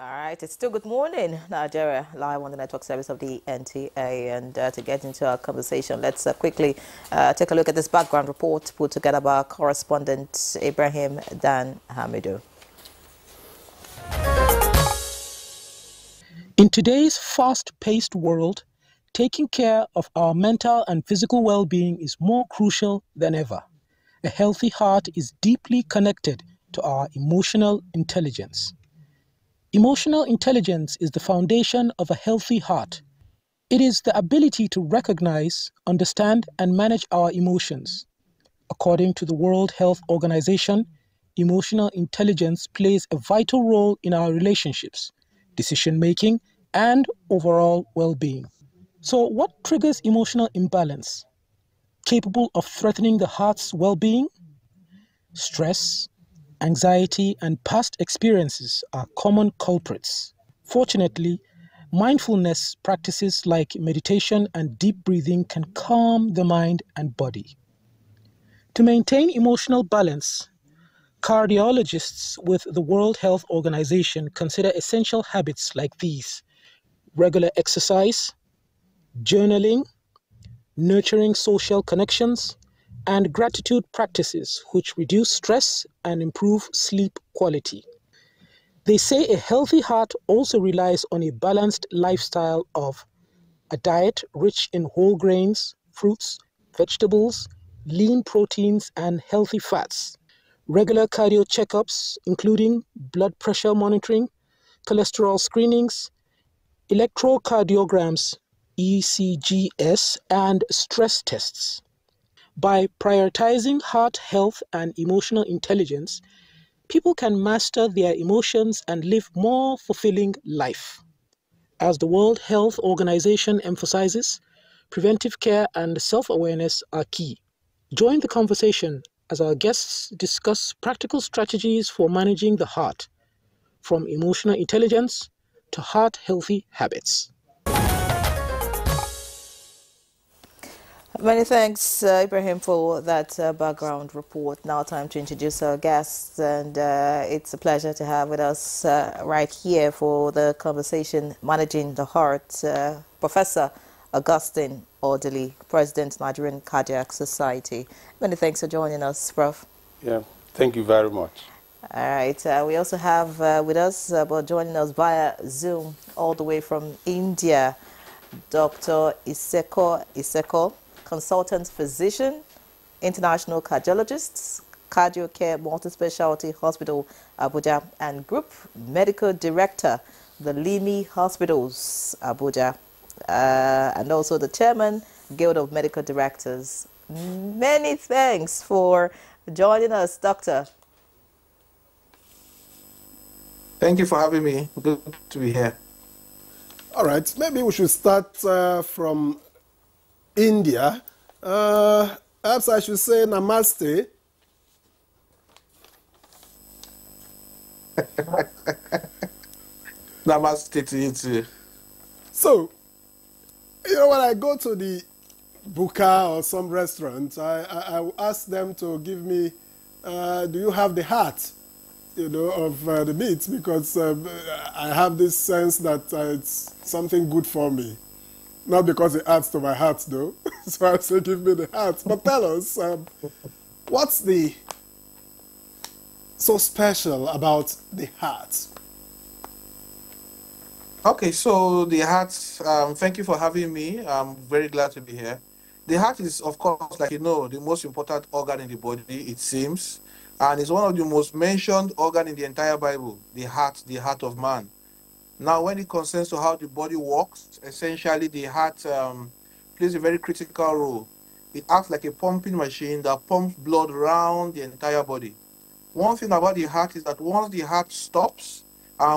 All right, it's still good morning, Nigeria, live on the network service of the NTA. And to get into our conversation, let's quickly take a look at this background report put together by our correspondent, Ibrahim Dan Hamidu. In today's fast-paced world, taking care of our mental and physical well-being is more crucial than ever. A healthy heart is deeply connected to our emotional intelligence. Emotional intelligence is the foundation of a healthy heart. It is the ability to recognize, understand, and manage our emotions. According to the World Health Organization, emotional intelligence plays a vital role in our relationships, decision-making, and overall well-being. So, what triggers emotional imbalance? Capable of threatening the heart's well-being? Stress, anxiety, and past experiences are common culprits. Fortunately, mindfulness practices like meditation and deep breathing can calm the mind and body. To maintain emotional balance, cardiologists with the World Health Organization consider essential habits like these: regular exercise, journaling, nurturing social connections, and gratitude practices which reduce stress and improve sleep quality. They say a healthy heart also relies on a balanced lifestyle of a diet rich in whole grains, fruits, vegetables, lean proteins, and healthy fats, regular cardio checkups, including blood pressure monitoring, cholesterol screenings, electrocardiograms, ECGs, and stress tests. By prioritizing heart health and emotional intelligence, people can master their emotions and live more fulfilling life. As the World Health Organization emphasizes, preventive care and self-awareness are key. Join the conversation as our guests discuss practical strategies for managing the heart, from emotional intelligence to heart-healthy habits. Many thanks, Ibrahim, for that background report. Now time to introduce our guests, and it's a pleasure to have with us right here for the conversation, Managing the Heart, Professor Augustine Orderly, President, Nigerian Cardiac Society. Many thanks for joining us, Prof. Yeah, thank you very much. All right, we also have with us, joining us via Zoom, all the way from India, Dr. Iseko, consultant physician, international cardiologist, cardio care multi-specialty hospital, Abuja, and group medical director, the Limi Hospitals, Abuja, and also the chairman, Guild of Medical Directors. Many thanks for joining us, Doctor. Thank you for having me. Good to be here. All right, maybe we should start from India. Perhaps I should say namaste. Namaste to you too. So, when I go to the buka or some restaurant, I will ask them to give me, do you have the heart, of the meat? Because I have this sense that it's something good for me. Not because it adds to my heart, though. So I say, give me the heart. But tell us, what's so special about the heart? Okay, so the heart, thank you for having me. I'm very glad to be here. The heart is, of course, like you know, the most important organ in the body, it seems. And it's one of the most mentioned organs in the entire Bible, the heart of man. Now, when it concerns to how the body works, essentially the heart plays a very critical role. It acts like a pumping machine that pumps blood around the entire body. One thing about the heart is that once the heart stops,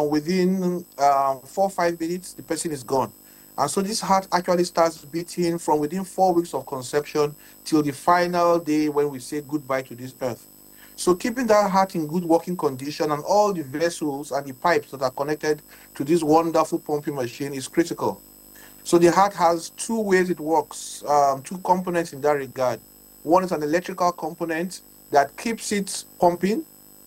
within 4 or 5 minutes, the person is gone. And so this heart actually starts beating from within 4 weeks of conception till the final day when we say goodbye to this earth. So keeping that heart in good working condition and all the vessels and the pipes that are connected to this wonderful pumping machine is critical. So the heart has 2 ways it works, 2 components in that regard. One is an electrical component that keeps it pumping,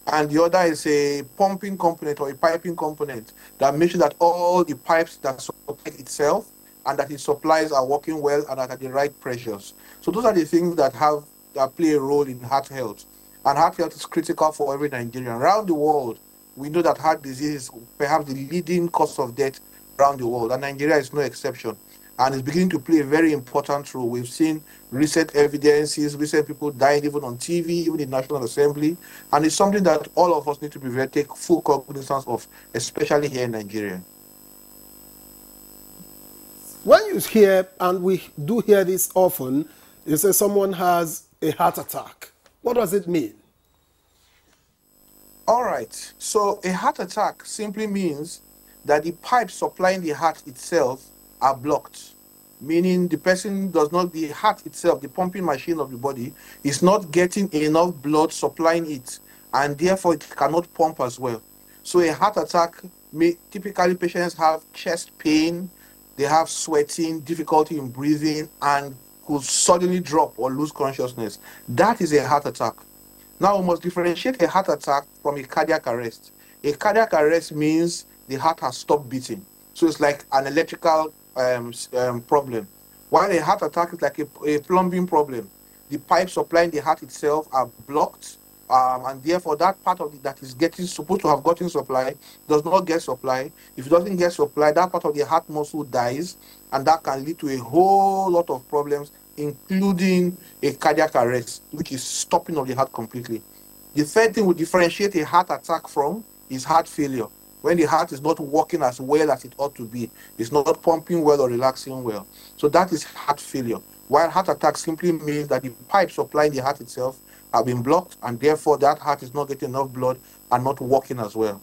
and the other is a pumping component or a piping component that makes sure that all the pipes that supply itself and that its supplies are working well and are at the right pressures. So those are the things that play a role in heart health. And heart health is critical for every Nigerian. Around the world, we know that heart disease is perhaps the leading cause of death around the world, and Nigeria is no exception. And it's beginning to play a very important role. We've seen recent evidences, recent people dying even on TV, even in National Assembly, and it's something that all of us need to take full cognizance of, especially here in Nigeria. When you hear, and we do hear this often, you say someone has a heart attack. What does it mean? All right. So a heart attack simply means that the pipes supplying the heart itself are blocked, meaning the heart itself, the pumping machine of the body, is not getting enough blood supplying it, and therefore it cannot pump as well. So a heart attack, typically patients have chest pain, they have sweating, difficulty in breathing, and could suddenly drop or lose consciousness. That is a heart attack. Now we must differentiate a heart attack from a cardiac arrest. A cardiac arrest means the heart has stopped beating. So it's like an electrical problem. While a heart attack is like a plumbing problem. The pipes supplying the heart itself are blocked, and therefore that part of it that is supposed to have gotten supply does not get supply. If it doesn't get supply, that part of the heart muscle dies, and that can lead to a whole lot of problems, including a cardiac arrest, which is stopping of the heart completely. The third thing we differentiate a heart attack from is heart failure, when the heart is not working as well as it ought to be. It's not pumping well or relaxing well. So that is heart failure. While heart attack simply means that the pipes supplying the heart itself have been blocked, and therefore that heart is not getting enough blood and not working as well.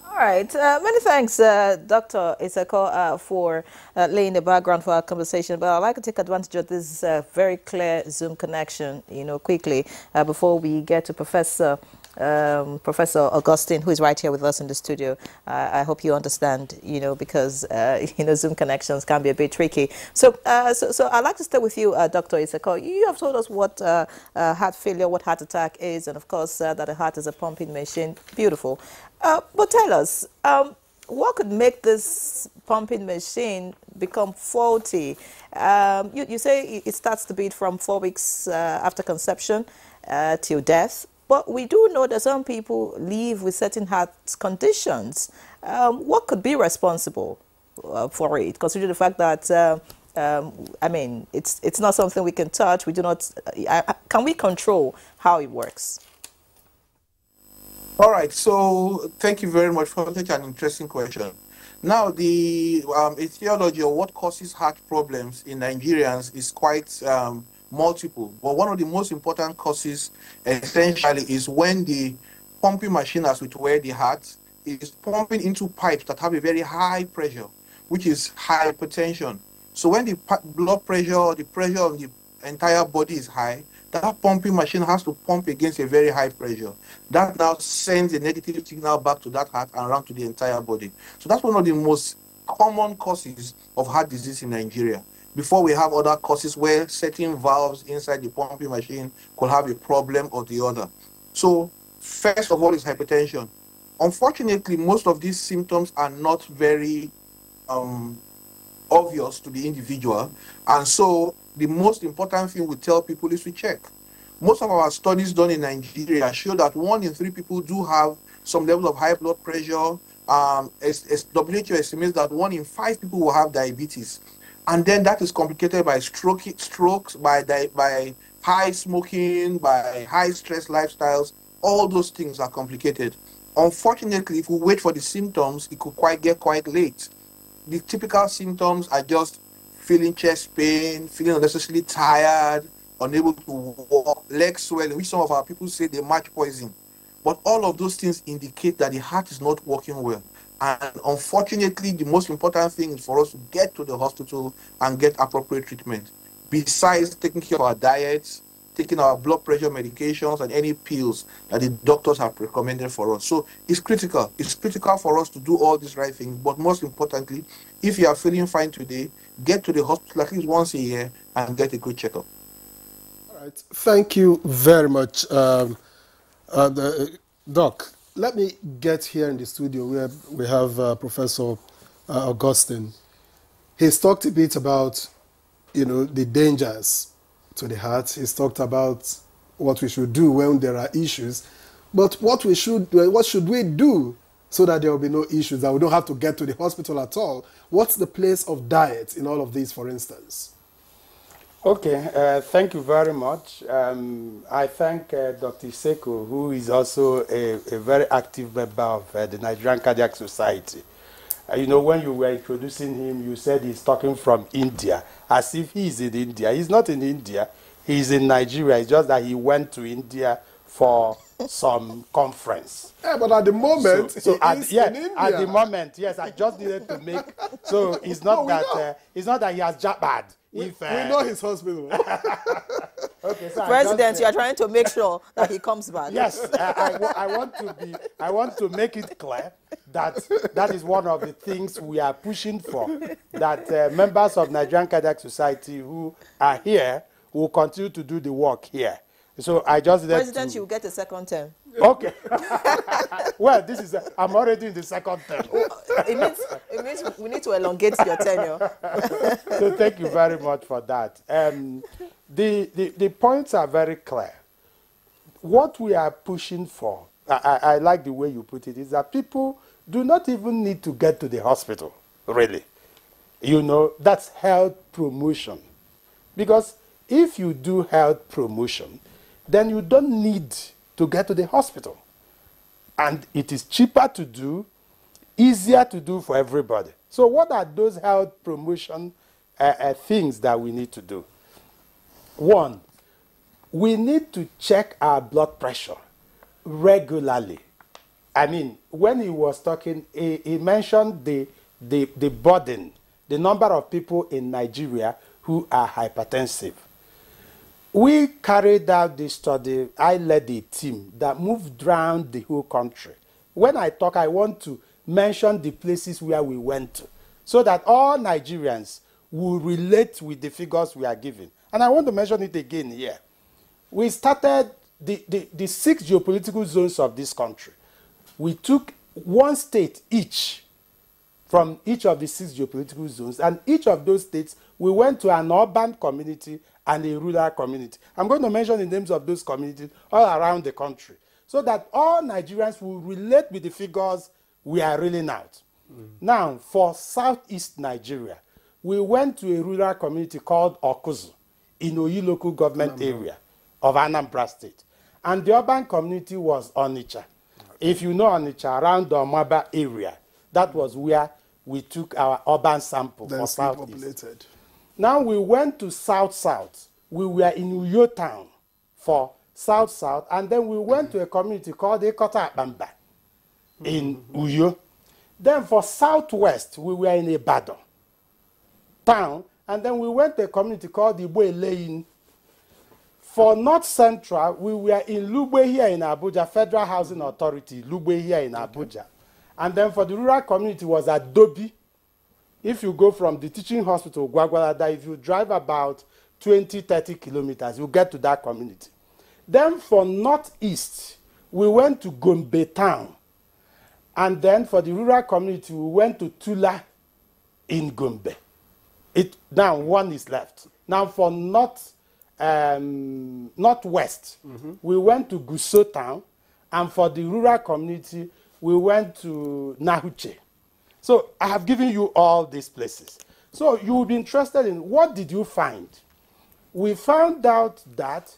All right. Many thanks, Dr. Iseko, for laying the background for our conversation. But I'd like to take advantage of this very clear Zoom connection, quickly, before we get to Professor Augustine, who is right here with us in the studio. I hope you understand, because, Zoom connections can be a bit tricky. So I'd like to start with you, Dr. Iseko. You have told us what heart failure, what heart attack is, and of course that the heart is a pumping machine. Beautiful. But tell us, what could make this pumping machine become faulty? You say it starts to beat from 4 weeks after conception till death. But we do know that some people live with certain heart conditions. What could be responsible for it, considering the fact that, it's not something we can touch. We do not. Can we control how it works? All right, so thank you very much for such an interesting question. Now, the etiology of what causes heart problems in Nigerians is quite multiple. But one of the most important causes, essentially, is when the pumping machine, as it were, the heart, is pumping into pipes that have a very high pressure, which is hypertension. So when the blood pressure or the pressure of the entire body is high, that pumping machine has to pump against a very high pressure. That now sends a negative signal back to that heart and around to the entire body. So that's one of the most common causes of heart disease in Nigeria. Before we have other causes where certain valves inside the pumping machine could have a problem or the other. So first of all is hypertension. Unfortunately, most of these symptoms are not very obvious to the individual, and so the most important thing we tell people is to check. Most of our studies done in Nigeria show that 1 in 3 people do have some level of high blood pressure. WHO estimates that 1 in 5 people will have diabetes, and then that is complicated by strokes, by high smoking, by high stress lifestyles. All those things are complicated. Unfortunately, if we wait for the symptoms, it could get quite late. The typical symptoms are just feeling chest pain, feeling unnecessarily tired, unable to walk, leg swelling, which some of our people say they match poison. But all of those things indicate that the heart is not working well. And unfortunately, the most important thing is for us to get to the hospital and get appropriate treatment. Besides taking care of our diets, taking our blood pressure medications, and any pills that the doctors have recommended for us. So it's critical. It's critical for us to do all these right things. But most importantly, if you are feeling fine today, get to the hospital at least once a year and get a good checkup. All right. Thank you very much, Doc, let me get here in the studio where we have Professor Augustine. He's talked a bit about, the dangers to the heart. He's talked about what we should do when there are issues. But what should we do so that there will be no issues, that we don't have to get to the hospital at all? What's the place of diet in all of these, for instance? Okay, thank you very much. I thank Dr. Iseko, who is also a very active member of the Nigerian Cardiac Society. When you were introducing him, you said he's talking from India, as if he's in India. He's not in India, he's in Nigeria. It's just that he went to India for some conference. Yeah, but at the moment, in India. At the moment, yes, I just needed to make, so it's not it's not that he has jabbered. We know his hospital. Okay, so President, you are trying to make sure that he comes back. Yes, I want to make it clear that that is one of the things we are pushing for, that members of Nigerian Cardiac Society who are here will continue to do the work here. So I just President, you will get a second term. Okay. Well, I'm already in the second term. It means we need to elongate your tenure. So thank you very much for that. The points are very clear. What we are pushing for, I like the way you put it, is that people do not even need to get to the hospital, really. That's health promotion. Because if you do health promotion, then you don't need to get to the hospital. And it is cheaper to do, easier to do for everybody. So what are those health promotion things that we need to do? One, we need to check our blood pressure regularly. I mean, when he was talking, he mentioned the burden, the number of people in Nigeria who are hypertensive. We carried out this study. I led a team that moved around the whole country. When I talk, I want to mention the places where we went to, so that all Nigerians will relate with the figures we are giving. And I want to mention it again here. We started the 6 geopolitical zones of this country. We took one state each from each of the 6 geopolitical zones, and each of those states, we went to an urban community and a rural community. I'm going to mention the names of those communities all around the country, so that all Nigerians will relate with the figures we are reeling out. Now, for southeast Nigeria, we went to a rural community called Okuzu in Oyi local government area of Anambra State. And the urban community was Onitsha. If you know Onitsha, around the Omaba area, that was where we took our urban sample for southeast. Now we went to south-south. We were in Uyo town for south-south, and then we went to a community called Ekota Akpamba in Uyo. Then for southwest, we were in Ibadan town, and then we went to a community called Igbo Eleyin. For north central, we were in Lugbe here in Abuja, Federal Housing Authority, Lugbe here in Abuja. And then for the rural community was Adobe. If you go from the teaching hospital, Gwagwalada, if you drive about 20, 30 kilometers, you get to that community. Then for northeast, we went to Gombe town. And then for the rural community, we went to Tula in Gombe. Now one is left. Now for northwest, we went to Guso town. And for the rural community, we went to Nahuche. So I have given you all these places. So you will be interested in, what did you find? We found out that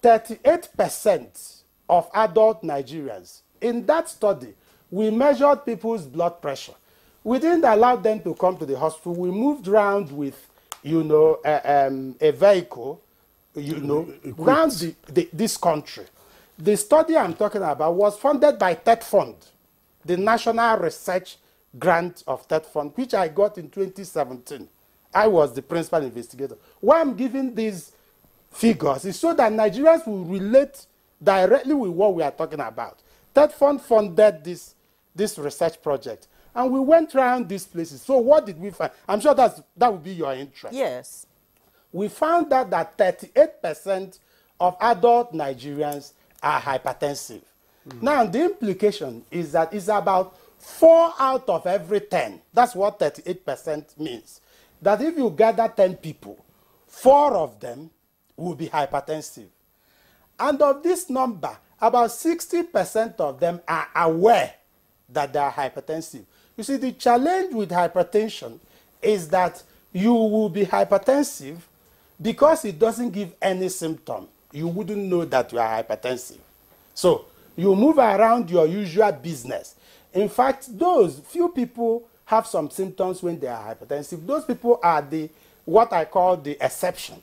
38% of adult Nigerians, in that study, we measured people's blood pressure. We didn't allow them to come to the hospital. We moved around with, a vehicle, around this country. The study I'm talking about was funded by TED Fund, the National Research Grant of TED Fund, which I got in 2017. I was the principal investigator. Why I'm giving these figures is so that Nigerians will relate directly with what we are talking about. TED Fund funded this research project, and we went around these places. So what did we find? I'm sure that would be your interest. Yes. We found out that 38% of adult Nigerians are hypertensive. Now, the implication is that it's about 4 out of every 10. That's what 38% means. That if you gather 10 people, 4 of them will be hypertensive. And of this number, about 60% of them are aware that they are hypertensive. You see, the challenge with hypertension is that you will be hypertensive because it doesn't give any symptom. You wouldn't know that you are hypertensive. So you move around your usual business. In fact, those few people have some symptoms when they are hypertensive. Those people are what I call the exception.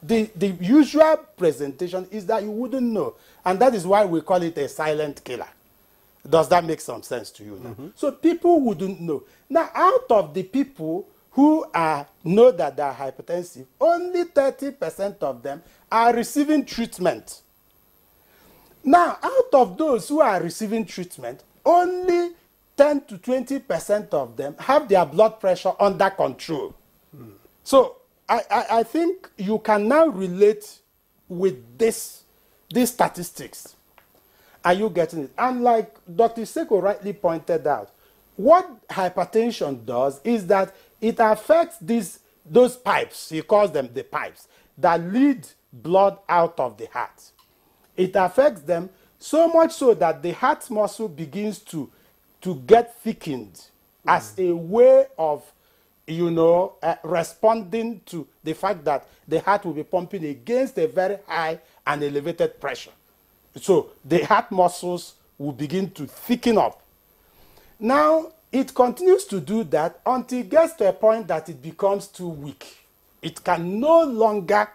The usual presentation is that you wouldn't know. And that is why we call it a silent killer. Does that make some sense to you now? So people wouldn't know. Now, out of the people who know that they are hypertensive, only 30% of them are receiving treatment. Now, out of those who are receiving treatment, only 10 to 20% of them have their blood pressure under control. So I think you can now relate with these statistics. Are you getting it? And like Dr. Iseko rightly pointed out, what hypertension does is that it affects those pipes, he calls them the pipes, that lead blood out of the heart. It affects them so much so that the heart muscle begins to get thickened as a way of, responding to the fact that the heart will be pumping against a very high and elevated pressure. So the heart muscles will begin to thicken up. Now, it continues to do that until it gets to a point that it becomes too weak. It can no longer,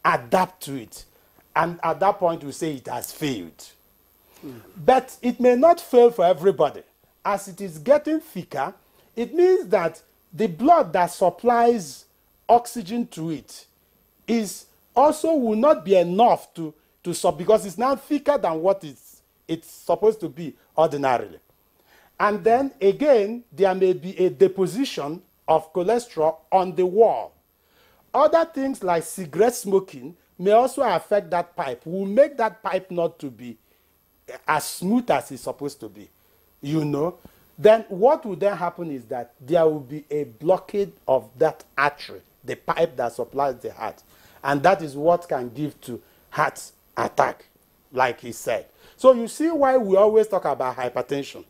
adapt to it. And at that point, we say it has failed. But it may not fail for everybody. As it is getting thicker, it means that the blood that supplies oxygen to it will not be enough because it's now thicker than what it's supposed to be ordinarily. And then again, there may be a deposition of cholesterol on the wall. Other things like cigarette smoking may also affect that pipe, will make that pipe not to be as smooth as it's supposed to be, Then what will then happen is that there will be a blockade of that artery, the pipe that supplies the heart. And that is what can give to heart attack, like he said. So you see why we always talk about hypertension.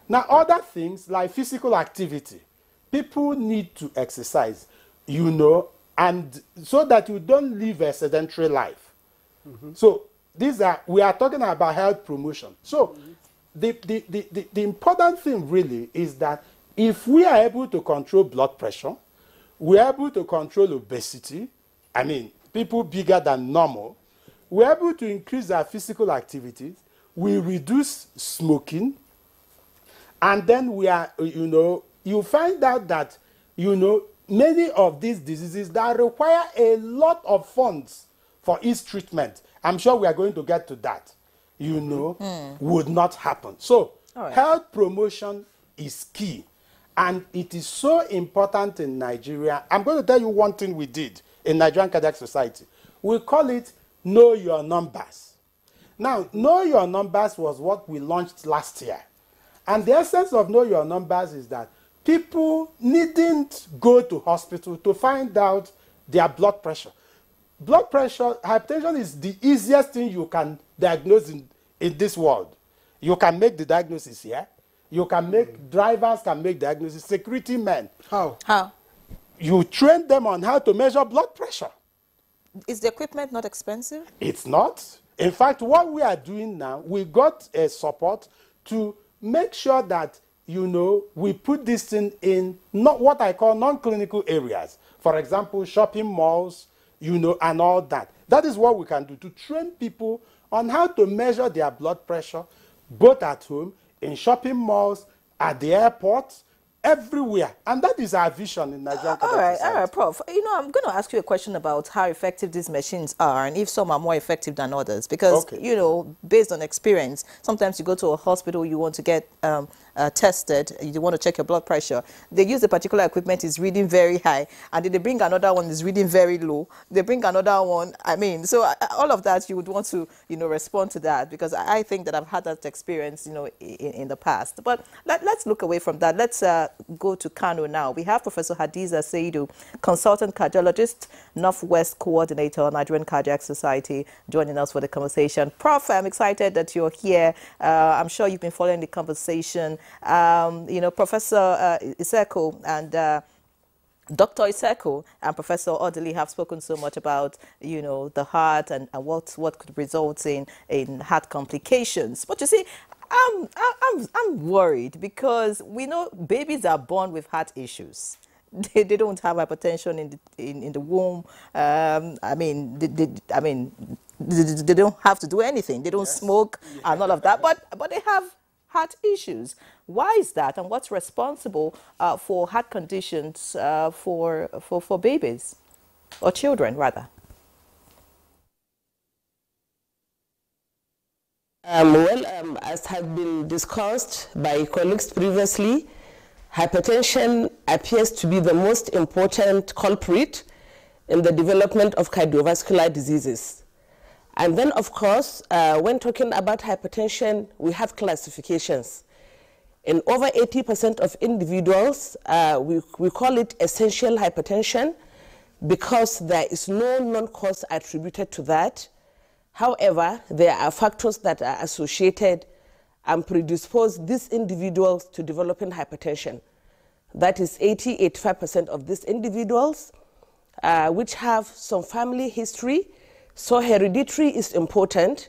Now, other things like physical activity, people need to exercise, and so that you don't live a sedentary life. So we are talking about health promotion. So the important thing really is that if we are able to control blood pressure, we are able to control obesity, people bigger than normal, we are able to increase our physical activities, we reduce smoking, and then we are, you find out that, many of these diseases that require a lot of funds for its treatment, I'm sure we are going to get to that, would not happen. So health promotion is key. And it is so important in Nigeria. I'm going to tell you one thing we did in Nigerian Cardiac Society. We call it Know Your Numbers. Now, Know Your Numbers was what we launched last year. And the essence of Know Your Numbers is that people needn't go to hospital to find out their blood pressure. Blood pressure, hypertension is the easiest thing you can diagnose in this world. You can make the diagnosis here. Drivers can make diagnosis, security men. How? You train them on how to measure blood pressure. Is the equipment not expensive? It's not. In fact, what we are doing now, we got a support to make sure that, we put this thing in not what I call non-clinical areas. For example, shopping malls, and all that. That is what we can do to train people on how to measure their blood pressure, both at home, in shopping malls, at the airports, everywhere. And that is our vision in Nigerian Cardiac Society. All right, Prof. I'm going to ask you a question about how effective these machines are and if some are more effective than others. Because, based on experience, sometimes you go to a hospital, you want to get tested, you want to check your blood pressure, they use a particular equipment is reading very high, and then they bring another one is reading very low. They bring another one. I mean, so all of that you would want to, you know, respond to that, because I think that I've had that experience, you know, in the past. But let's look away from that. Let's go to Kano now. We have Professor Hadiza Seidu, consultant cardiologist, Northwest coordinator, Nigerian Cardiac Society, joining us for the conversation. Prof, I'm excited that you're here. I'm sure you've been following the conversation. You know, Professor Iseko and Dr. Iseko and Professor Odili have spoken so much about, you know, the heart and what could result in heart complications. But you see, I'm worried, because we know babies are born with heart issues. They don't have hypertension in the womb. I mean, they don't have to do anything. They don't smoke and all of that. But they have heart issues. Why is that, and what's responsible for heart conditions for babies or children rather? As has been discussed by colleagues previously, hypertension appears to be the most important culprit in the development of cardiovascular diseases. And then, of course, when talking about hypertension, we have classifications. In over 80% of individuals, we call it essential hypertension, because there is no known cause attributed to that. However, there are factors that are associated and predispose these individuals to developing hypertension. That is 85% of these individuals, which have some family history. So hereditary is important,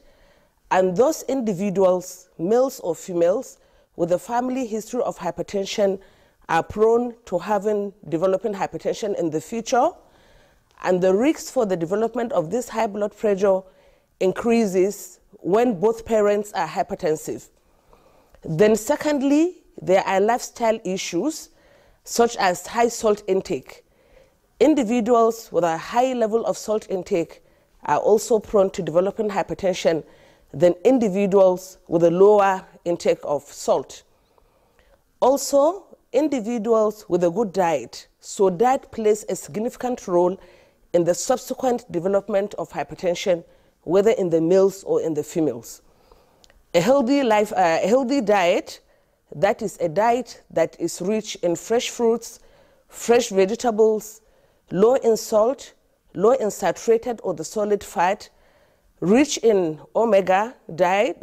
and those individuals, males or females, with a family history of hypertension are prone to developing hypertension in the future, and the risk for the development of this high blood pressure increases when both parents are hypertensive. Then secondly, there are lifestyle issues such as high salt intake. Individuals with a high level of salt intake are also prone to developing hypertension than individuals with a lower intake of salt. Also, individuals with a good diet. So diet plays a significant role in the subsequent development of hypertension, whether in the males or in the females. A healthy diet, that is a diet that is rich in fresh fruits, fresh vegetables, low in salt, low in saturated or the solid fat, rich in omega diet,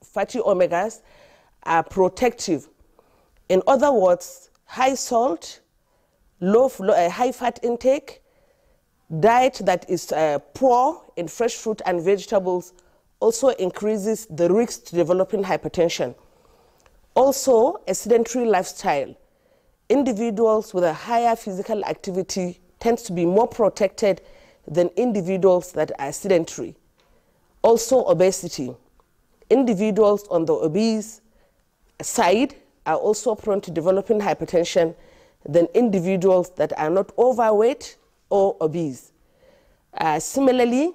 fatty omegas, are protective. In other words, high salt, high fat intake, diet that is poor in fresh fruit and vegetables also increases the risk to developing hypertension. Also, a sedentary lifestyle. Individuals with a higher physical activity tends to be more protected than individuals that are sedentary. Also, obesity. Individuals on the obese side are also prone to developing hypertension than individuals that are not overweight or obese. Similarly,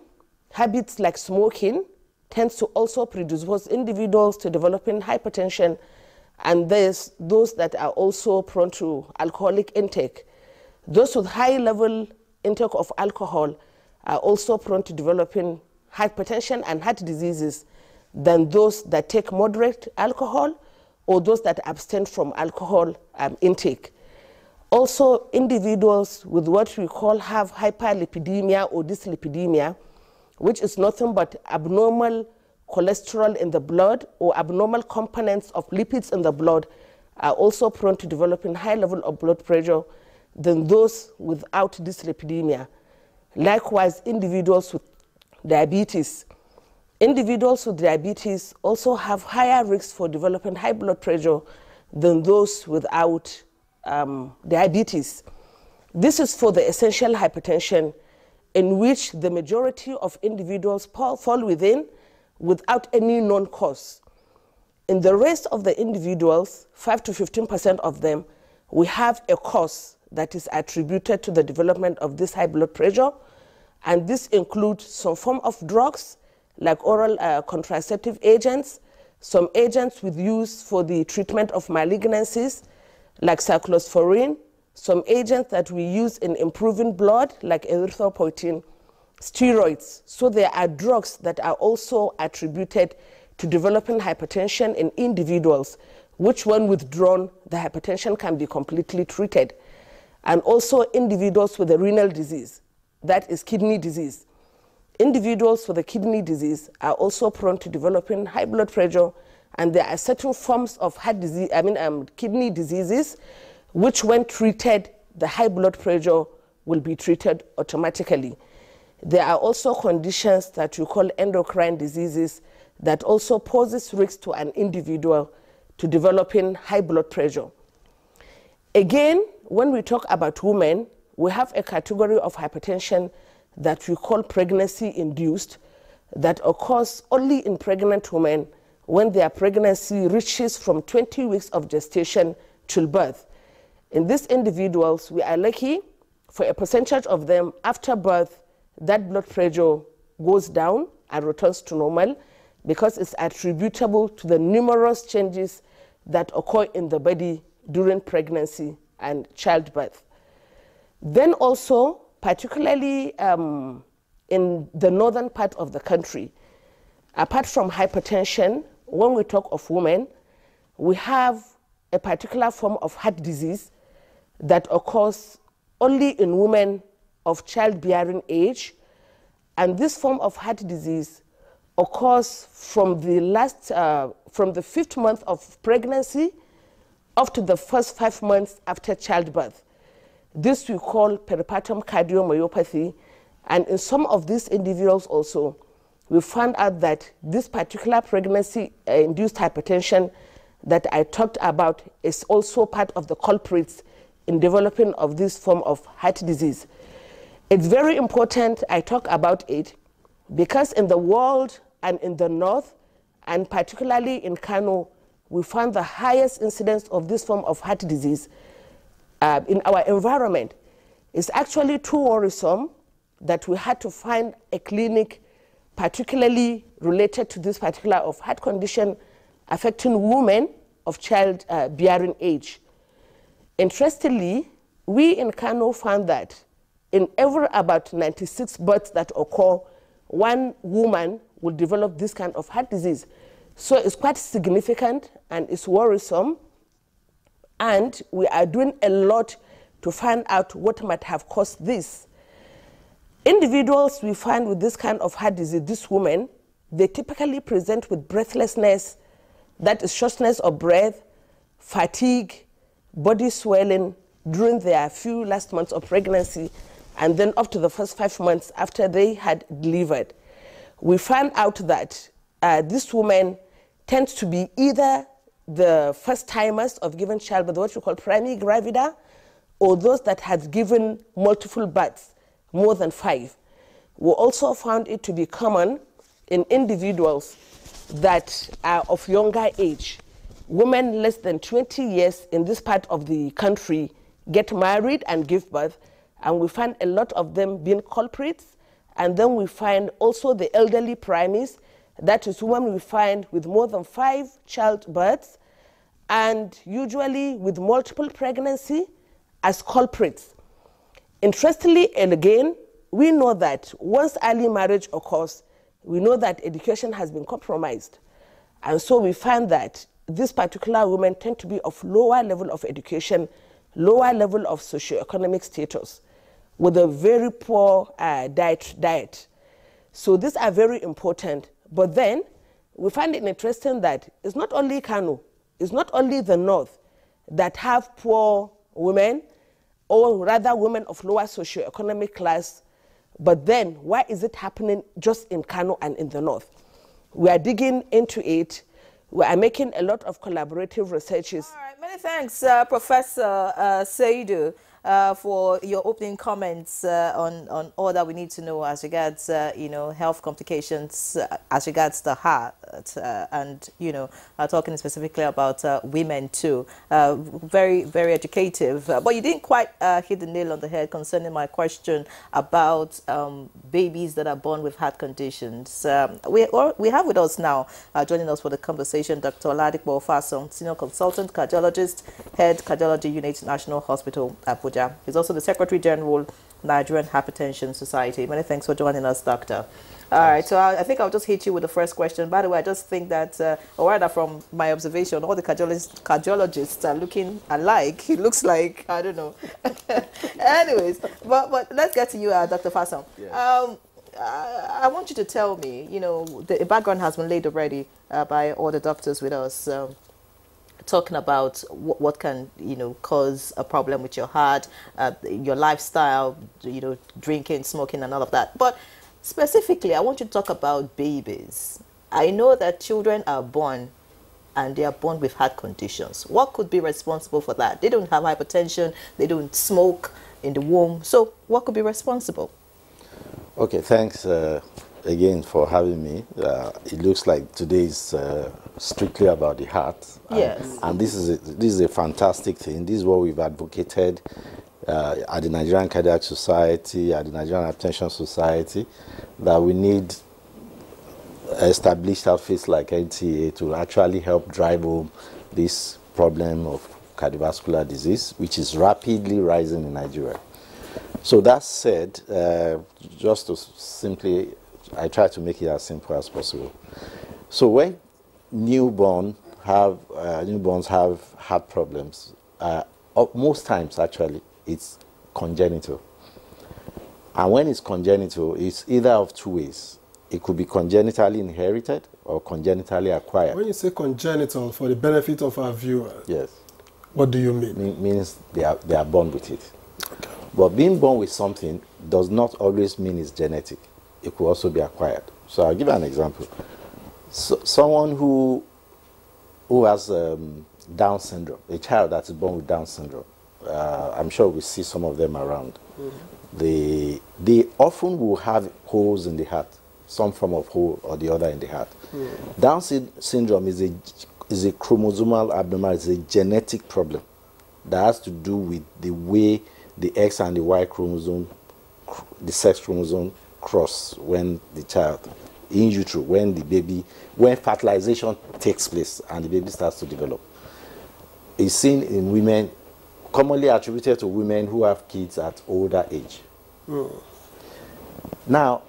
habits like smoking tends to also predispose individuals to developing hypertension, and there's those that are also prone to alcoholic intake. Those with high level intake of alcohol are also prone to developing hypertension and heart diseases than those that take moderate alcohol or those that abstain from alcohol intake. Also, individuals with what we call have hyperlipidemia or dyslipidemia, which is nothing but abnormal cholesterol in the blood or abnormal components of lipids in the blood, are also prone to developing high level of blood pressure than those without dyslipidemia. Likewise, individuals with diabetes. Individuals with diabetes also have higher risks for developing high blood pressure than those without diabetes. This is for the essential hypertension, in which the majority of individuals fall within without any known cause. In the rest of the individuals, 5 to 15% of them, we have a cause that is attributed to the development of this high blood pressure, and this includes some form of drugs like oral contraceptive agents, some agents with use for the treatment of malignancies, like cyclosporine, some agents that we use in improving blood, like erythropoietin, steroids. So there are drugs that are also attributed to developing hypertension in individuals, which when withdrawn, the hypertension can be completely treated. And also individuals with a renal disease, that is kidney disease. Individuals with a kidney disease are also prone to developing high blood pressure, and there are certain forms of heart disease, kidney diseases, which when treated, the high blood pressure will be treated automatically. There are also conditions that we call endocrine diseases that also poses risk to an individual to developing high blood pressure. Again, when we talk about women, we have a category of hypertension that we call pregnancy-induced, that occurs only in pregnant women when their pregnancy reaches from 20 weeks of gestation till birth. In these individuals, we are lucky for a percentage of them after birth, that blood pressure goes down and returns to normal because it's attributable to the numerous changes that occur in the body during pregnancy and childbirth. Then also, particularly in the northern part of the country, apart from hypertension, when we talk of women, we have a particular form of heart disease that occurs only in women of childbearing age. And this form of heart disease occurs from the from the 5th month of pregnancy up to the first 5 months after childbirth. This we call peripartum cardiomyopathy, and in some of these individuals also, we found out that this particular pregnancy-induced hypertension that I talked about is also part of the culprits in developing of this form of heart disease. It's very important I talk about it because in the world and in the north, and particularly in Kano, we found the highest incidence of this form of heart disease in our environment. It's actually too worrisome that we had to find a clinic particularly related to this particular of heart condition affecting women of childbearing age. Interestingly, we in Kano found that in every about 96 births that occur, one woman will develop this kind of heart disease. So it's quite significant and it's worrisome, and we are doing a lot to find out what might have caused this. Individuals we find with this kind of heart disease, these women, they typically present with breathlessness, that is shortness of breath, fatigue, body swelling during their few last months of pregnancy, and then up to the first 5 months after they had delivered. We found out that these women tend to be either the first timers of giving childbirth, what we call primary gravida, or those that had given multiple births, more than 5. We also found it to be common in individuals that are of younger age. Women less than 20 years in this part of the country get married and give birth, and we find a lot of them being culprits. And then we find also the elderly primaries, that is women we find with more than 5 childbirths, and usually with multiple pregnancy as culprits. Interestingly, and again, we know that once early marriage occurs, we know that education has been compromised. And so we find that these particular women tend to be of lower level of education, lower level of socioeconomic status, with a very poor diet. So these are very important. But then we find it interesting that it's not only Kano, it's not only the north that have poor women, or rather women of lower socioeconomic class, but then why is it happening just in Kano and in the north? We are digging into it. We are making a lot of collaborative researches. All right, many thanks, Professor Seidu. for your opening comments on all that we need to know as regards, health complications as regards the heart, and talking specifically about women too. Very, very educative. But you didn't quite hit the nail on the head concerning my question about babies that are born with heart conditions. We have with us now, joining us for the conversation, Dr. Oladipo Ofason, Senior Consultant Cardiologist, Head Cardiology Unit, National Hospital, Abuja. He's also the Secretary General, Nigerian Hypertension Society. Many thanks for joining us, Doctor. All right, so I think I'll just hit you with the first question. By the way, I just think that, or rather from my observation, all the cardiologists are looking alike. It looks like, I don't know. Anyways, but let's get to you, Dr. Fason. Yes. I want you to tell me, the background has been laid already by all the doctors with us, talking about what can, cause a problem with your heart, your lifestyle, drinking, smoking, and all of that. But specifically, I want you to talk about babies. I know that children are born and they are born with heart conditions. What could be responsible for that? They don't have hypertension, they don't smoke in the womb. So what could be responsible? Okay, thanks again for having me. It looks like today is strictly about the heart. Yes. And this is a fantastic thing. This is what we've advocated at the Nigerian Cardiac Society, at the Nigerian Hypertension Society, that we need established outfits like NTA to actually help drive home this problem of cardiovascular disease, which is rapidly rising in Nigeria. So that said, just to simply, I try to make it as simple as possible. So when newborns have heart problems, most times actually it's congenital. And when it's congenital, it's either of two ways. It could be congenitally inherited or congenitally acquired. When you say congenital, for the benefit of our viewers, yes, what do you mean? Means they are born with it. Okay. But being born with something does not always mean it's genetic. It could also be acquired. So I'll give you an example. So, someone who has Down syndrome, a child that is born with Down syndrome, I'm sure we see some of them around. Mm-hmm. They often will have holes in the heart, some form of hole or the other in the heart. Mm-hmm. Down syndrome is a chromosomal abnormality, it's a genetic problem that has to do with the way the X and the Y chromosome, the sex chromosome cross when the child, in utero, when fertilization takes place and the baby starts to develop. It's seen in women, commonly attributed to women who have kids at older age. Mm. Now,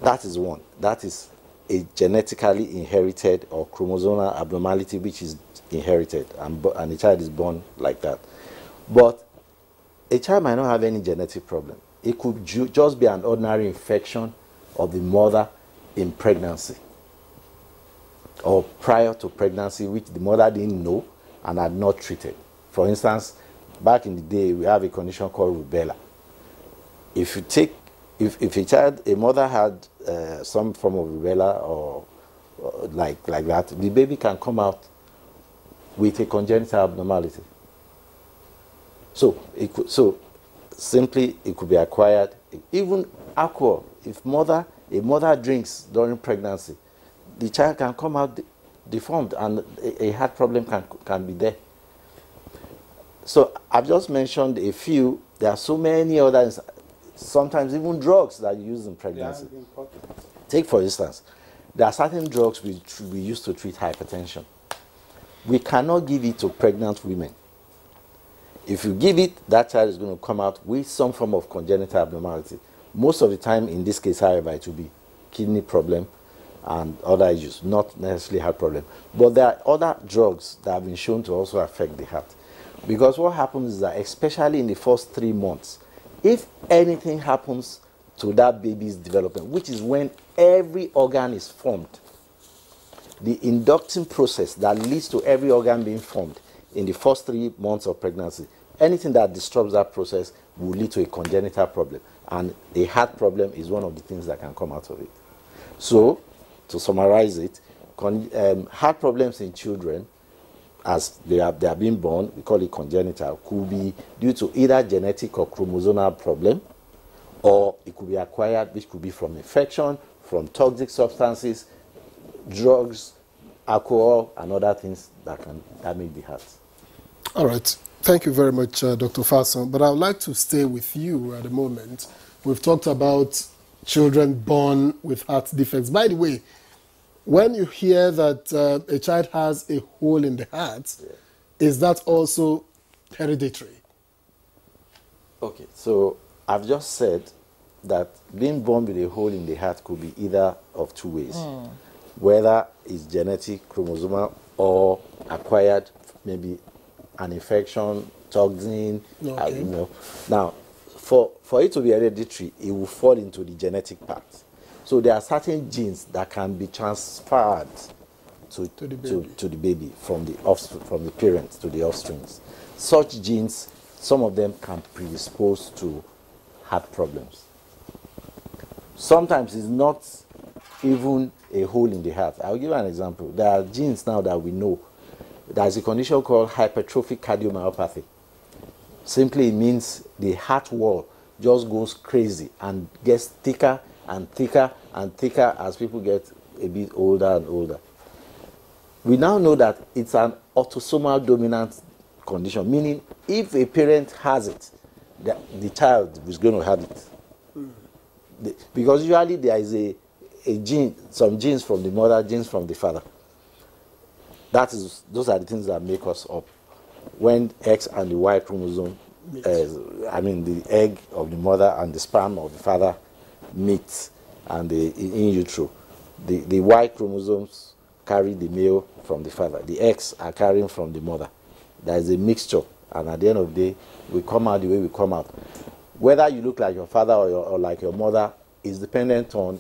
that is one. That is a genetically inherited or chromosomal abnormality which is inherited, and the child is born like that. But a child might not have any genetic problem. It could just be an ordinary infection of the mother in pregnancy or prior to pregnancy, which the mother didn't know and had not treated. For instance, back in the day, we have a condition called rubella. If a mother had some form of rubella or like that, the baby can come out with a congenital abnormality. So simply it could be acquired. Even alcohol, if a mother drinks during pregnancy, the child can come out deformed and a heart problem can be there. So I've just mentioned a few. There are so many others, sometimes even drugs that you use in pregnancy. Yeah, take for instance, there are certain drugs we use to treat hypertension. We cannot give it to pregnant women. If you give it, that child is going to come out with some form of congenital abnormality. Most of the time, in this case, however, it will be kidney problem and other issues, not necessarily heart problem. But there are other drugs that have been shown to also affect the heart. Because what happens is that, especially in the first 3 months, if anything happens to that baby's development, which is when every organ is formed, the inducting process that leads to every organ being formed in the first 3 months of pregnancy, anything that disrupts that process will lead to a congenital problem. And a heart problem is one of the things that can come out of it. So, to summarize it, heart problems in children as they are being born, we call it congenital, could be due to either genetic or chromosomal problem, or it could be acquired, which could be from infection, from toxic substances, drugs, alcohol, and other things that can damage the heart. All right. Thank you very much, Dr. Fason. But I would like to stay with you at the moment. We've talked about children born with heart defects. By the way, when you hear that a child has a hole in the heart, is that also hereditary? Okay, so I've just said that being born with a hole in the heart could be either of two ways. Whether it's genetic, chromosomal, or acquired, maybe an infection, toxin, Okay. you know. Now, for it to be hereditary, it will fall into the genetic part. So there are certain genes that can be transferred to the baby from the parents to the offsprings. Such genes, some of them can predispose to heart problems. Sometimes it's not even a hole in the heart. I'll give you an example. There are genes now that we know. There's a condition called hypertrophic cardiomyopathy. Simply it means the heart wall just goes crazy and gets thicker and thicker and thicker as people get a bit older and older. We now know that it's an autosomal dominant condition, meaning if a parent has it, the child is going to have it. Because usually there is a gene, some genes from the mother, genes from the father. Those are the things that make us up. When X and the Y chromosome, the egg of the mother and the sperm of the father meet, and in utero, the Y chromosomes carry the male from the father. The X are carrying from the mother. There is a mixture, and at the end of the day, we come out the way we come out. Whether you look like your father or like your mother is dependent on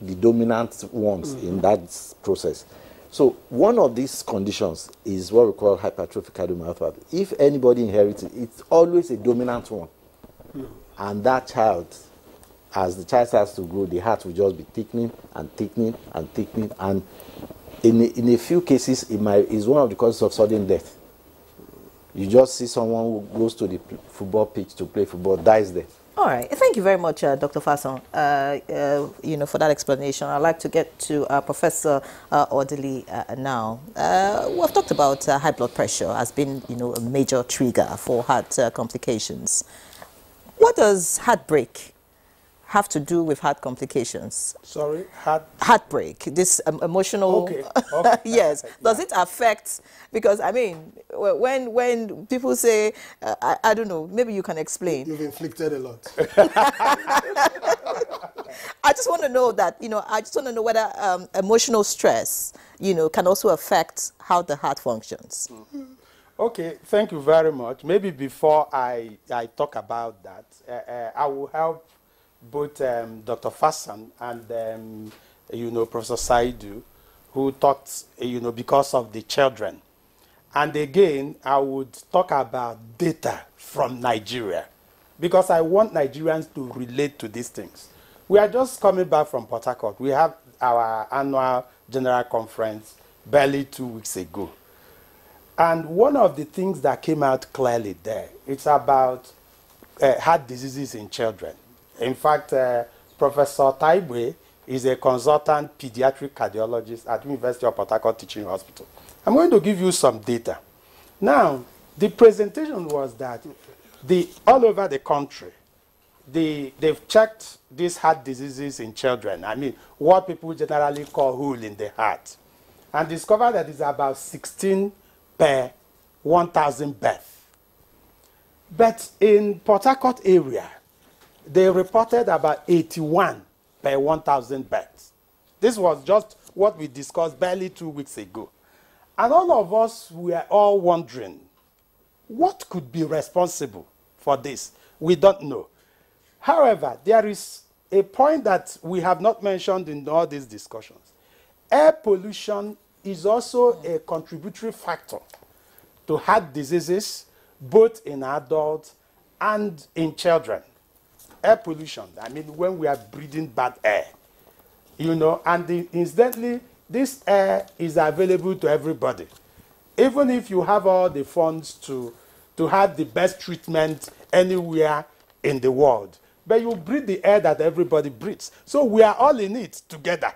the dominant ones in that process. So one of these conditions is what we call hypertrophic cardiomyopathy. If anybody inherits it, it's always a dominant one. And that child, as the child starts to grow, the heart will just be thickening and thickening and thickening. And in a few cases, it's one of the causes of sudden death. You just see someone who goes to the football pitch to play football, dies there. All right. Thank you very much, Dr. Fason, for that explanation. I'd like to get to Professor Odili now. We've talked about high blood pressure as being, a major trigger for heart complications. What does heartbreak have to do with heart complications? Sorry, heartbreak, this emotional. Okay. Yes. Does it affect? Because when people say, I don't know, maybe you can explain. You've inflicted a lot. I just want to know that, I just want to know whether emotional stress, can also affect how the heart functions. Okay, thank you very much. Maybe before I talk about that, I will help both Dr. Fason and, Professor Saidu, who talked, because of the children. And again, I would talk about data from Nigeria, because I want Nigerians to relate to these things. We are just coming back from Port Harcourt. We have our annual general conference barely 2 weeks ago. And one of the things that came out clearly there, it's about heart diseases in children. In fact, Professor Taibwe is a consultant pediatric cardiologist at University of Port Harcourt Teaching Hospital. I'm going to give you some data. Now, the presentation was that all over the country, they've checked these heart diseases in children. What people generally call hole in the heart. And discovered that it's about 16 per 1,000 births. But in Port Harcourt area, they reported about 81 per 1,000 births. This was just what we discussed barely 2 weeks ago. And all of us were all wondering, what could be responsible for this? We don't know. However, there is a point that we have not mentioned in all these discussions. Air pollution is also a contributory factor to heart diseases, both in adults and in children. Air pollution, when we are breathing bad air, and incidentally, this air is available to everybody. even if you have all the funds to have the best treatment anywhere in the world, but you breathe the air that everybody breathes. So we are all in it together.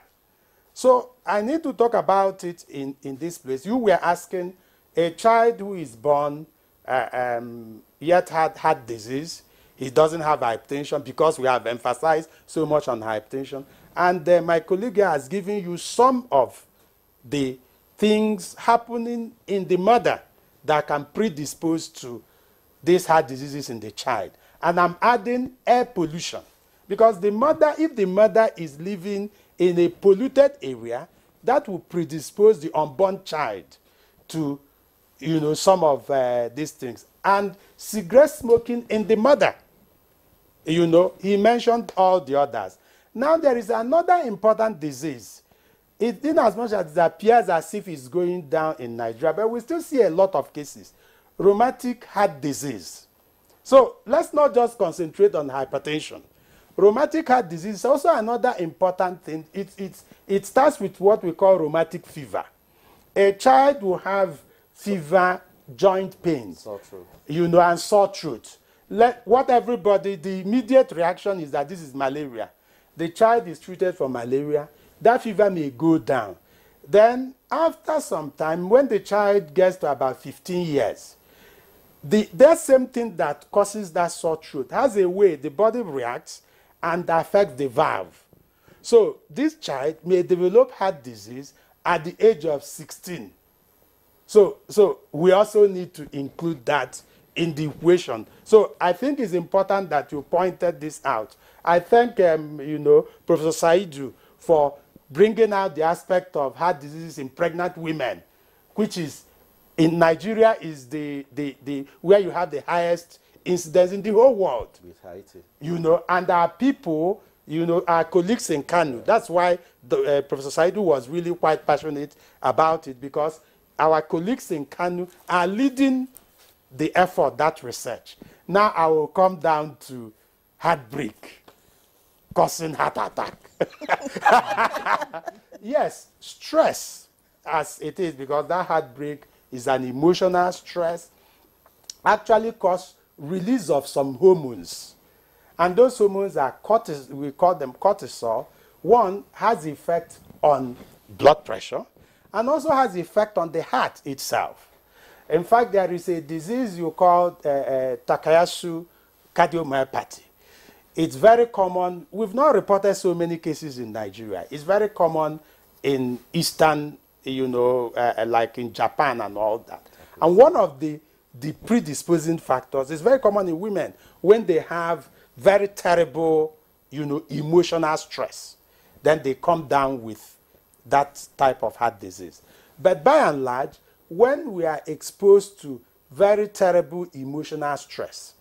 So I need to talk about it in this place. You were asking a child who is born yet had heart disease. He doesn't have hypertension because we have emphasized so much on hypertension. And my colleague has given you some of the things happening in the mother that can predispose to these heart diseases in the child. And I'm adding air pollution. Because the mother, if the mother is living in a polluted area, that will predispose the unborn child to, you know, some of these things. And cigarette smoking in the mother, you know, he mentioned all the others. Now there is another important disease. It, in as much as it appears as if it's going down in Nigeria, but we still see a lot of cases. Rheumatic heart disease. So let's not just concentrate on hypertension. Rheumatic heart disease is also another important thing. It starts with what we call rheumatic fever. A child will have fever, joint pains, you know, and sore throat. What everybody, the immediate reaction is that this is malaria. The child is treated for malaria. That fever may go down. Then after some time, when the child gets to about 15 years, that same thing that causes that sore throat has a way the body reacts and affects the valve. So this child may develop heart disease at the age of 16. So we also need to include that in the equation. So I think it's important that you pointed this out. I thank you know, Professor Saidu for bringing out the aspect of heart diseases in pregnant women, which is in Nigeria is the where you have the highest incidence in the whole world. With Haiti. You know, and our people, you know, our colleagues in Kanu. That's why Professor Saidu was really quite passionate about it, because our colleagues in Kanu are leading the effort, that research. Now I will come down to heartbreak causing heart attack. Yes, stress as it is, because that heartbreak is an emotional stress, actually cause release of some hormones. And those hormones are cortisol, we call them cortisol. One has effect on blood pressure and also has effect on the heart itself. In fact, there is a disease you call Takayasu cardiomyopathy. It's very common. We've not reported so many cases in Nigeria. It's very common in Eastern, you know, like in Japan and all that. And one of the predisposing factors is very common in women when they have very terrible, you know, emotional stress. Then they come down with that type of heart disease. But by and large, when we are exposed to very terrible emotional stress,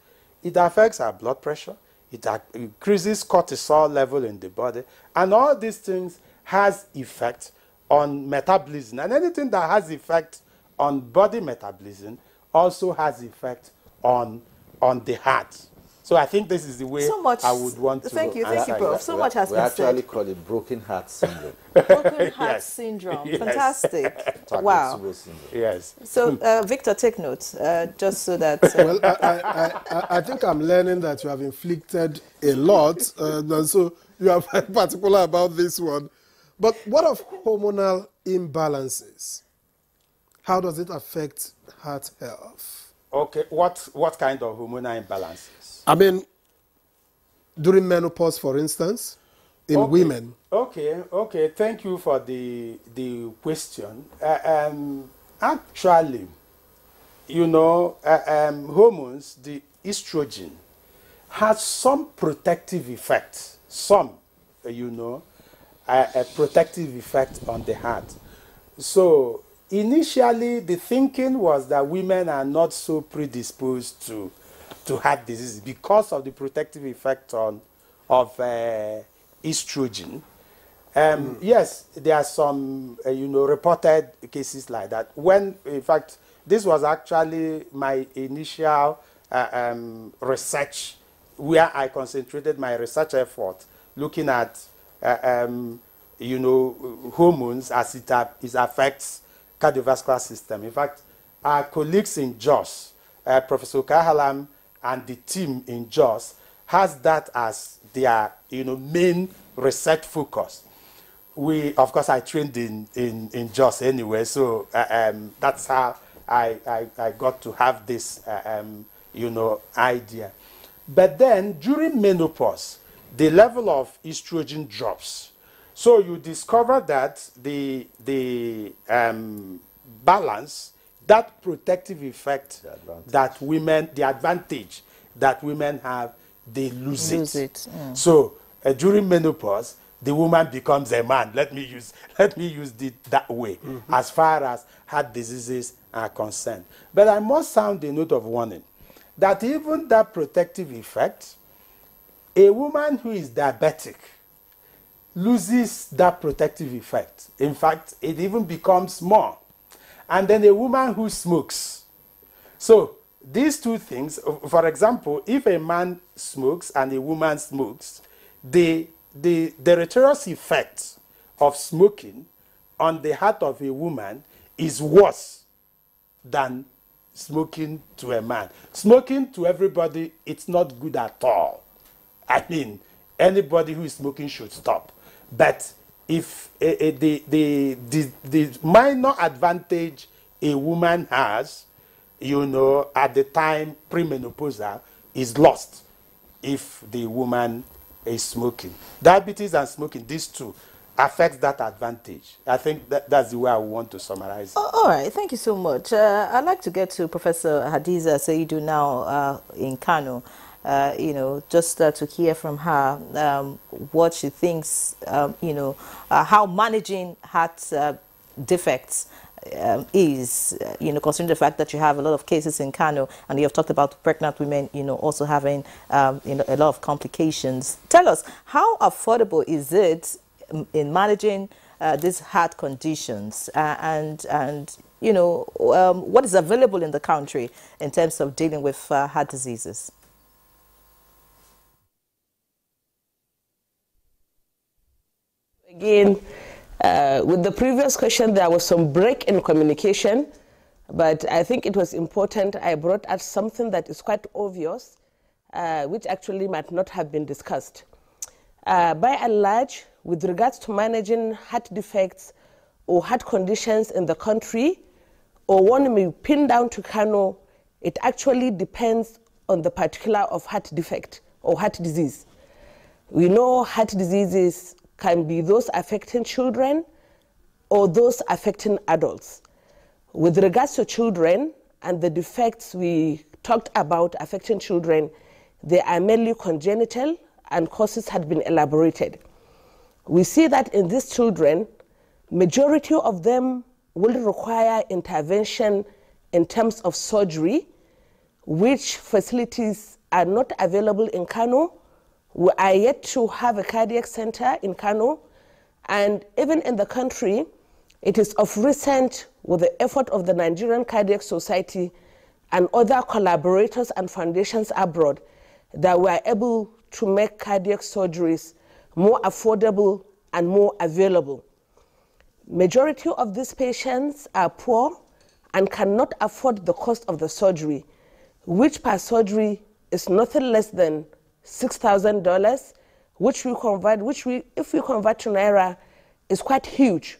it affects our blood pressure, it increases cortisol level in the body, and all these things has effect on metabolism. And anything that has effect on body metabolism also has effect on the heart. So I think this is the way I would want to. Thank you, Prof. So much has been said. We actually call it broken heart syndrome. Broken heart syndrome. Yes. Fantastic. Wow. Yes. So, Victor, take notes, just so that... Well, I think I'm learning that you have inflicted a lot, and so you are very particular about this one. But what of hormonal imbalances? How does it affect heart health? Okay, what kind of hormonal imbalances? I mean, during menopause, for instance, in women. Okay. Thank you for the question. Actually, you know, hormones, the estrogen, has some protective effect. Some, you know, a protective effect on the heart. So initially, the thinking was that women are not so predisposed to heart disease because of the protective effect of estrogen. Yes, there are some, you know, reported cases like that. When, in fact, this was actually my initial research, where I concentrated my research effort, looking at, you know, hormones as it affects cardiovascular system. In fact, our colleagues in JOS, Professor Kahalam and the team in JOS, has that as their main research focus. We, of course, I trained in JOS anyway, so that's how I got to have this idea. But then during menopause, the level of estrogen drops. So you discover that the balance, that protective effect that women, the advantage that women have, they lose it. Yeah. So during menopause, the woman becomes a man. Let me use it that way, as far as heart diseases are concerned. But I must sound a note of warning that even that protective effect, a woman who is diabetic loses that protective effect. In fact, it even becomes more. And then a woman who smokes. So these two things, for example, if a man smokes and a woman smokes, the deleterious effect of smoking on the heart of a woman is worse than smoking to a man. Smoking to everybody, it's not good at all. I mean, anybody who is smoking should stop. But if the minor advantage a woman has, at the time premenopausal, is lost if the woman is smoking. Diabetes and smoking, these two, affects that advantage. I think that's the way I want to summarize it. All right, thank you so much. I'd like to get to Professor Hadiza Seidu now in Kano. Just to hear from her what she thinks, how managing heart defects is, considering the fact that you have a lot of cases in Kano, and you have talked about pregnant women, also having, a lot of complications. Tell us, how affordable is it in managing these heart conditions, and what is available in the country in terms of dealing with heart diseases? Again, with the previous question, there was some break in communication, but I think it was important I brought out something that is quite obvious, which actually might not have been discussed. By and large, with regards to managing heart defects or heart conditions in the country, or one may pin down to Kano, it actually depends on the particular of heart defect or heart disease. We know heart diseases can be those affecting children or those affecting adults. With regards to children and the defects we talked about affecting children, they are mainly congenital and causes had been elaborated. We see that in these children, majority of them will require intervention in terms of surgery, which facilities are not available in Kano. We are yet to have a cardiac center in Kano, and even in the country, it is of recent, with the effort of the Nigerian Cardiac Society and other collaborators and foundations abroad, that we are able to make cardiac surgeries more affordable and more available. Majority of these patients are poor and cannot afford the cost of the surgery, which per surgery is nothing less than $6,000, which if we convert to Naira, is quite huge.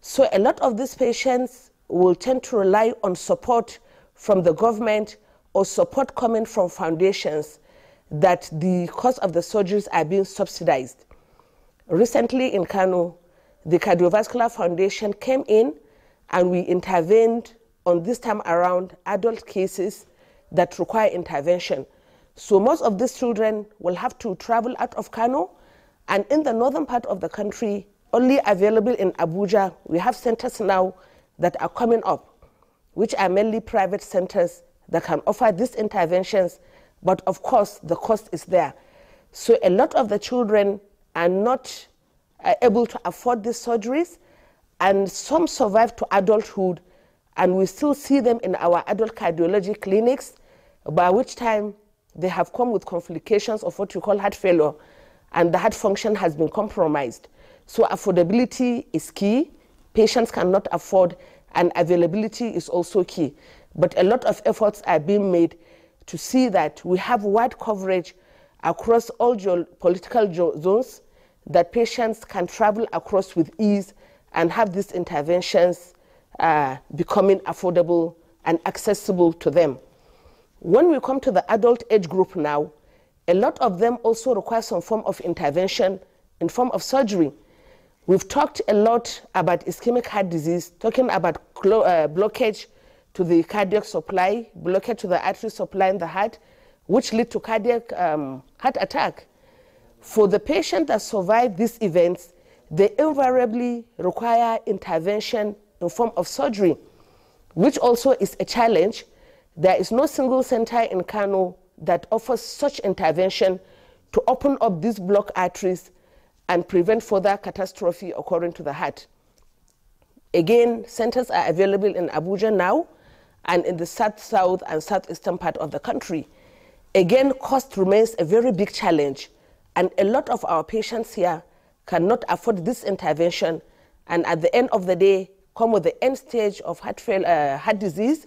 So a lot of these patients will tend to rely on support from the government or support coming from foundations that the cost of the surgeries are being subsidized. Recently in Kano, the Cardiovascular Foundation came in and we intervened on this time around adult cases that require intervention. So most of these children will have to travel out of Kano, and in the northern part of the country, only available in Abuja, we have centers now that are coming up, which are mainly private centers that can offer these interventions, but of course the cost is there. So a lot of the children are not able to afford these surgeries, and some survive to adulthood, and we still see them in our adult cardiology clinics, by which time they have come with complications of what you call heart failure, and the heart function has been compromised. So affordability is key. Patients cannot afford and availability is also key. But a lot of efforts are being made to see that we have wide coverage across all political zones, that patients can travel across with ease and have these interventions becoming affordable and accessible to them. When we come to the adult age group now, a lot of them also require some form of intervention in form of surgery. We've talked a lot about ischemic heart disease, talking about blockage to the cardiac supply, blockage to the artery supply in the heart, which lead to cardiac heart attack. For the patient that survive these events, they invariably require intervention in form of surgery, which also is a challenge. There is no single center in Kano that offers such intervention to open up these blocked arteries and prevent further catastrophe occurring to the heart. Again, centers are available in Abuja now and in the south and southeastern part of the country. Again, cost remains a very big challenge, and a lot of our patients here cannot afford this intervention, and at the end of the day, come with the end stage of heart disease,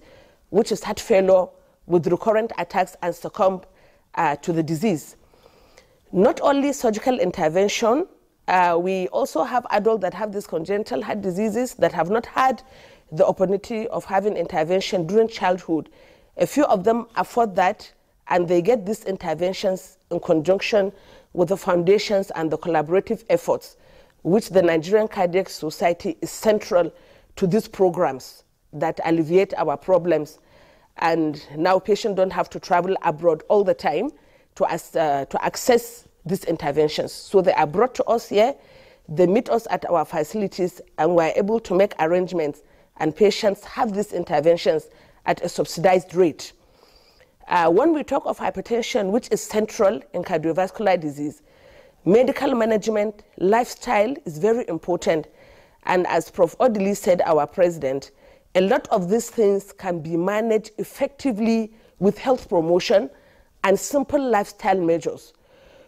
which is heart failure with recurrent attacks and succumb to the disease. Not only surgical intervention, we also have adults that have these congenital heart diseases that have not had the opportunity of having intervention during childhood. A few of them afford that, and they get these interventions in conjunction with the foundations and the collaborative efforts, which the Nigerian Cardiac Society is central to these programs that alleviate our problems. And now patients don't have to travel abroad all the time to access these interventions. So they are brought to us here, they meet us at our facilities, and we're able to make arrangements, and patients have these interventions at a subsidized rate. When we talk of hypertension, which is central in cardiovascular disease, medical management, lifestyle is very important. And as Prof. Odili said, our president, a lot of these things can be managed effectively with health promotion and simple lifestyle measures.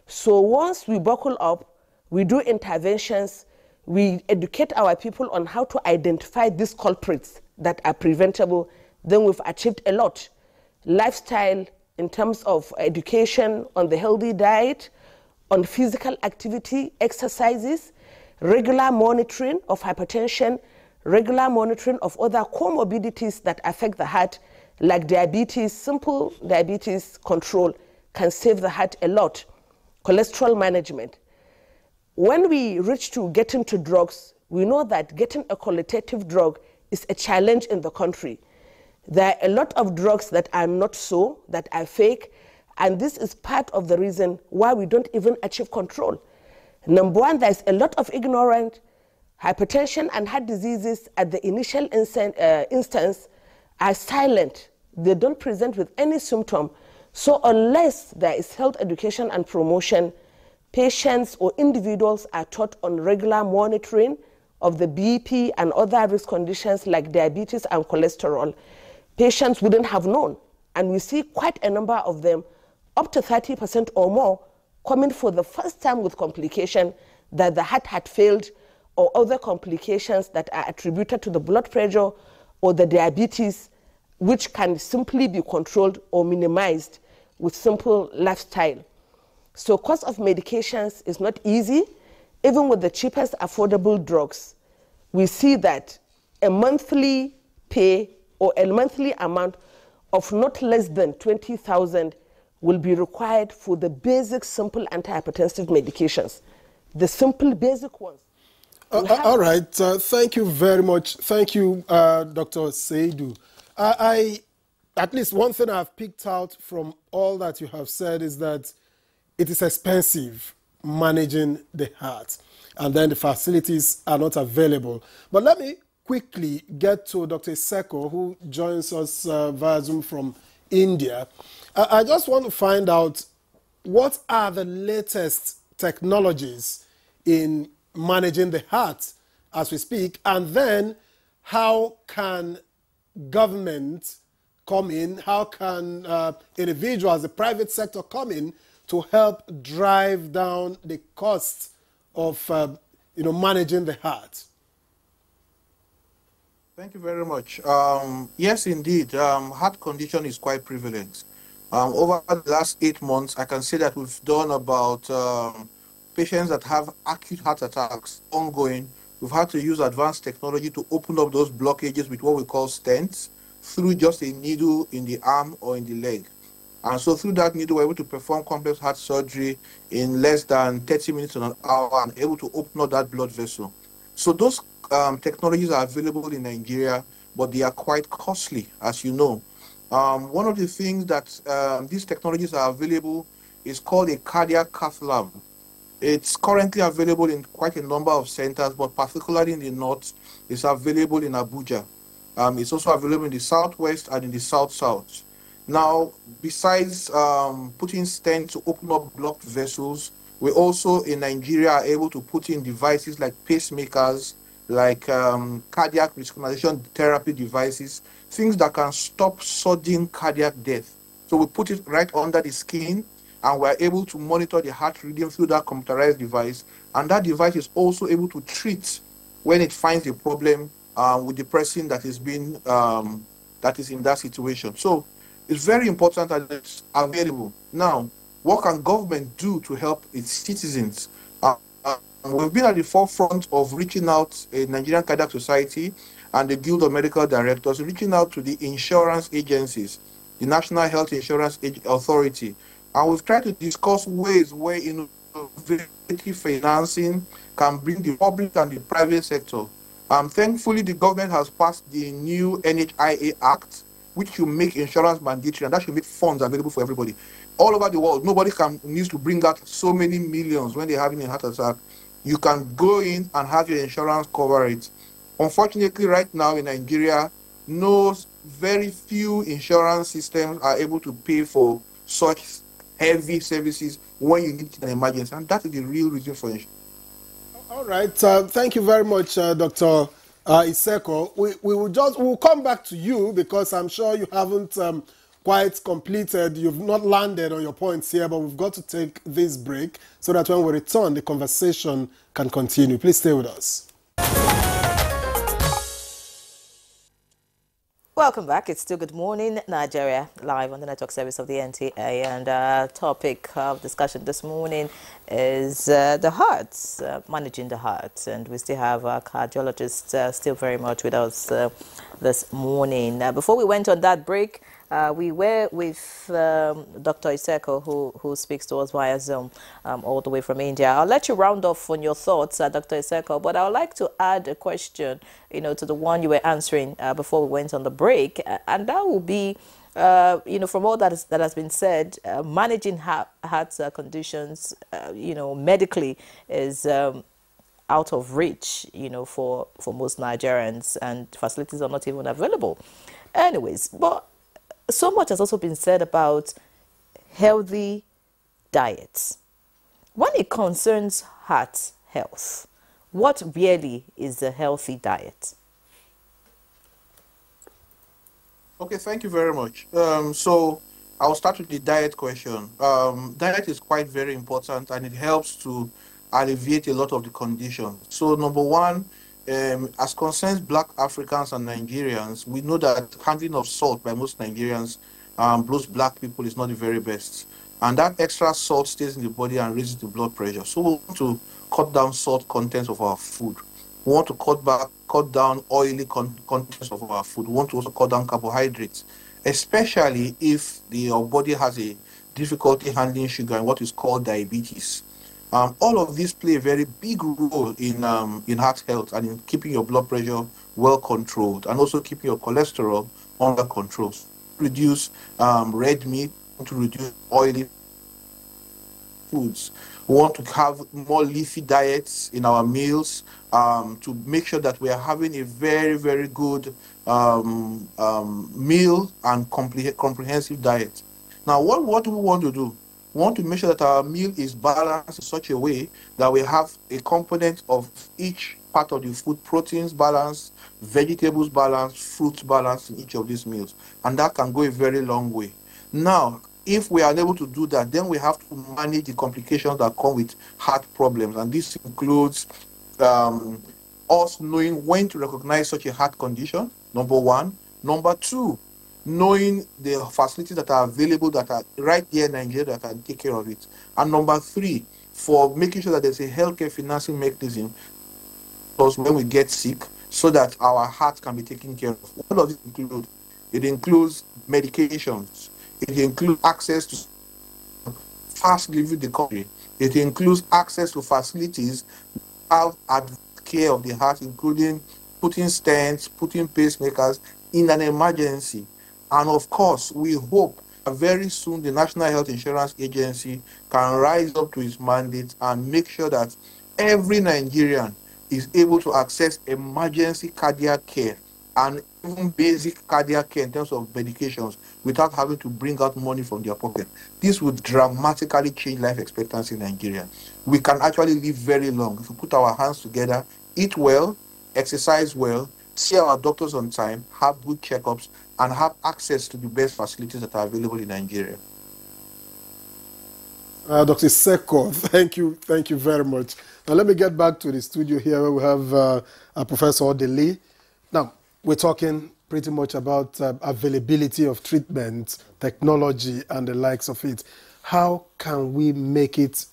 So once we buckle up, we do interventions, we educate our people on how to identify these culprits that are preventable, then we've achieved a lot. Lifestyle in terms of education on the healthy diet, on physical activity, exercises, regular monitoring of hypertension, regular monitoring of other comorbidities that affect the heart, like diabetes. Simple diabetes control can save the heart a lot. Cholesterol management. When we reach to getting to drugs, we know that getting a qualitative drug is a challenge in the country. There are a lot of drugs that are not so, that are fake, and this is part of the reason why we don't even achieve control. Number one, there's a lot of ignorant. Hypertension and heart diseases at the initial instance are silent. They don't present with any symptom. So unless there is health education and promotion, patients or individuals are taught on regular monitoring of the BP and other risk conditions like diabetes and cholesterol, patients wouldn't have known. And we see quite a number of them, up to 30% or more, coming for the first time with complication that the heart had failed or other complications that are attributed to the blood pressure or the diabetes, which can simply be controlled or minimized with simple lifestyle. So cost of medications is not easy. Even with the cheapest affordable drugs, we see that a monthly pay or a monthly amount of not less than 20,000 will be required for the basic simple antihypertensive medications, the simple basic ones. All right, thank you very much. Thank you, Dr. Seidu. At least one thing I've picked out from all that you have said is that it is expensive managing the heart, and then the facilities are not available. But let me quickly get to Dr. Iseko, who joins us via Zoom from India. I just want to find out, what are the latest technologies in managing the heart as we speak, and then how can government come in, how can individuals, the private sector come in to help drive down the cost of managing the heart? Thank you very much. Yes, indeed. Heart condition is quite prevalent. Over the last 8 months, I can say that we've done about patients that have acute heart attacks ongoing. We've had to use advanced technology to open up those blockages with what we call stents through just a needle in the arm or in the leg. And so through that needle, we're able to perform complex heart surgery in less than 30 minutes or an hour and able to open up that blood vessel. So those technologies are available in Nigeria, but they are quite costly, as you know. One of the things that these technologies are available is called a cardiac cath lab. It's currently available in quite a number of centers, but particularly in the north, it's available in Abuja. It's also available in the southwest and in the south-south. Now, besides putting stents to open up blocked vessels, we also in Nigeria are able to put in devices like pacemakers, like cardiac resynchronization therapy devices, things that can stop sudden cardiac death. So we put it right under the skin, and we're able to monitor the heart rhythm through that computerized device. And that device is also able to treat when it finds a problem with the person that is being that is in that situation. So it's very important that it's available. Now, what can government do to help its citizens? We've been at the forefront of reaching out a Nigerian Cardiac Society and the Guild of Medical Directors, reaching out to the insurance agencies, the National Health Insurance Authority, and we've tried to discuss ways where innovative financing can bring the public and the private sector. Thankfully, the government has passed the new NHIA Act, which should make insurance mandatory, and that should make funds available for everybody. All over the world, nobody needs to bring out so many millions when they're having a heart attack. You can go in and have your insurance cover it. Unfortunately, right now in Nigeria, very few insurance systems are able to pay for such heavy services when you need an emergency, and that is the real reason for insurance. All right. Thank you very much, Dr. Iseko. We'll come back to you because I'm sure you haven't quite completed. You've not landed on your points here, but we've got to take this break so that when we return, the conversation can continue. Please stay with us. Welcome back. It's still Good Morning Nigeria, live on the network service of the NTA. And our topic of discussion this morning is the heart, managing the heart. And we still have our cardiologist still very much with us this morning. Before we went on that break, we were with Dr. Iseko, who speaks to us via Zoom all the way from India. I'll let you round off on your thoughts, Dr. Iseko, but I would like to add a question, to the one you were answering before we went on the break, and that will be, from all that has been said, managing heart conditions, medically is out of reach, for most Nigerians, and facilities are not even available. Anyways, but so much has also been said about healthy diets. When it concerns heart health, what really is a healthy diet? Okay, thank you very much. So I'll start with the diet question. Diet is quite very important, and it helps to alleviate a lot of the conditions. So number one, as concerns Black Africans and Nigerians, we know that handling of salt by most Nigerians, most Black people, is not the very best. And that extra salt stays in the body and raises the blood pressure. So we want to cut down salt contents of our food. We want to cut down oily contents of our food. We want to also cut down carbohydrates, especially if your body has a difficulty handling sugar and what is called diabetes. All of these play a very big role in heart health and in keeping your blood pressure well controlled, and also keeping your cholesterol under control. Reduce red meat, to reduce oily foods. We want to have more leafy diets in our meals to make sure that we are having a very, very good meal and comprehensive diet. Now, what do we want to do? We want to make sure that our meal is balanced in such a way that we have a component of each part of the food: proteins balanced, vegetables balanced, fruits balanced in each of these meals. And that can go a very long way. Now, if we are unable to do that, then we have to manage the complications that come with heart problems. And this includes us knowing when to recognize such a heart condition, number one. Number two, knowing the facilities that are available that are right here in Nigeria that can take care of it. And number three, for making sure that there's a healthcare financing mechanism because when we get sick so that our heart can be taken care of. What does it include? It includes medications. It includes access to fast leaving the country. It includes access to facilities that have care of the heart, including putting stents, putting pacemakers in an emergency. And of course, we hope that very soon the National Health Insurance Agency can rise up to its mandate and make sure that every Nigerian is able to access emergency cardiac care and even basic cardiac care in terms of medications without having to bring out money from their pocket. This would dramatically change life expectancy in Nigeria. We can actually live very long if we put our hands together, eat well, exercise well, see our doctors on time, have good checkups, and have access to the best facilities that are available in Nigeria. Dr. Seko, thank you very much. Now let me get back to the studio here where we have Professor Odeli. Now, we're talking pretty much about availability of treatment, technology, and the likes of it. How can we make it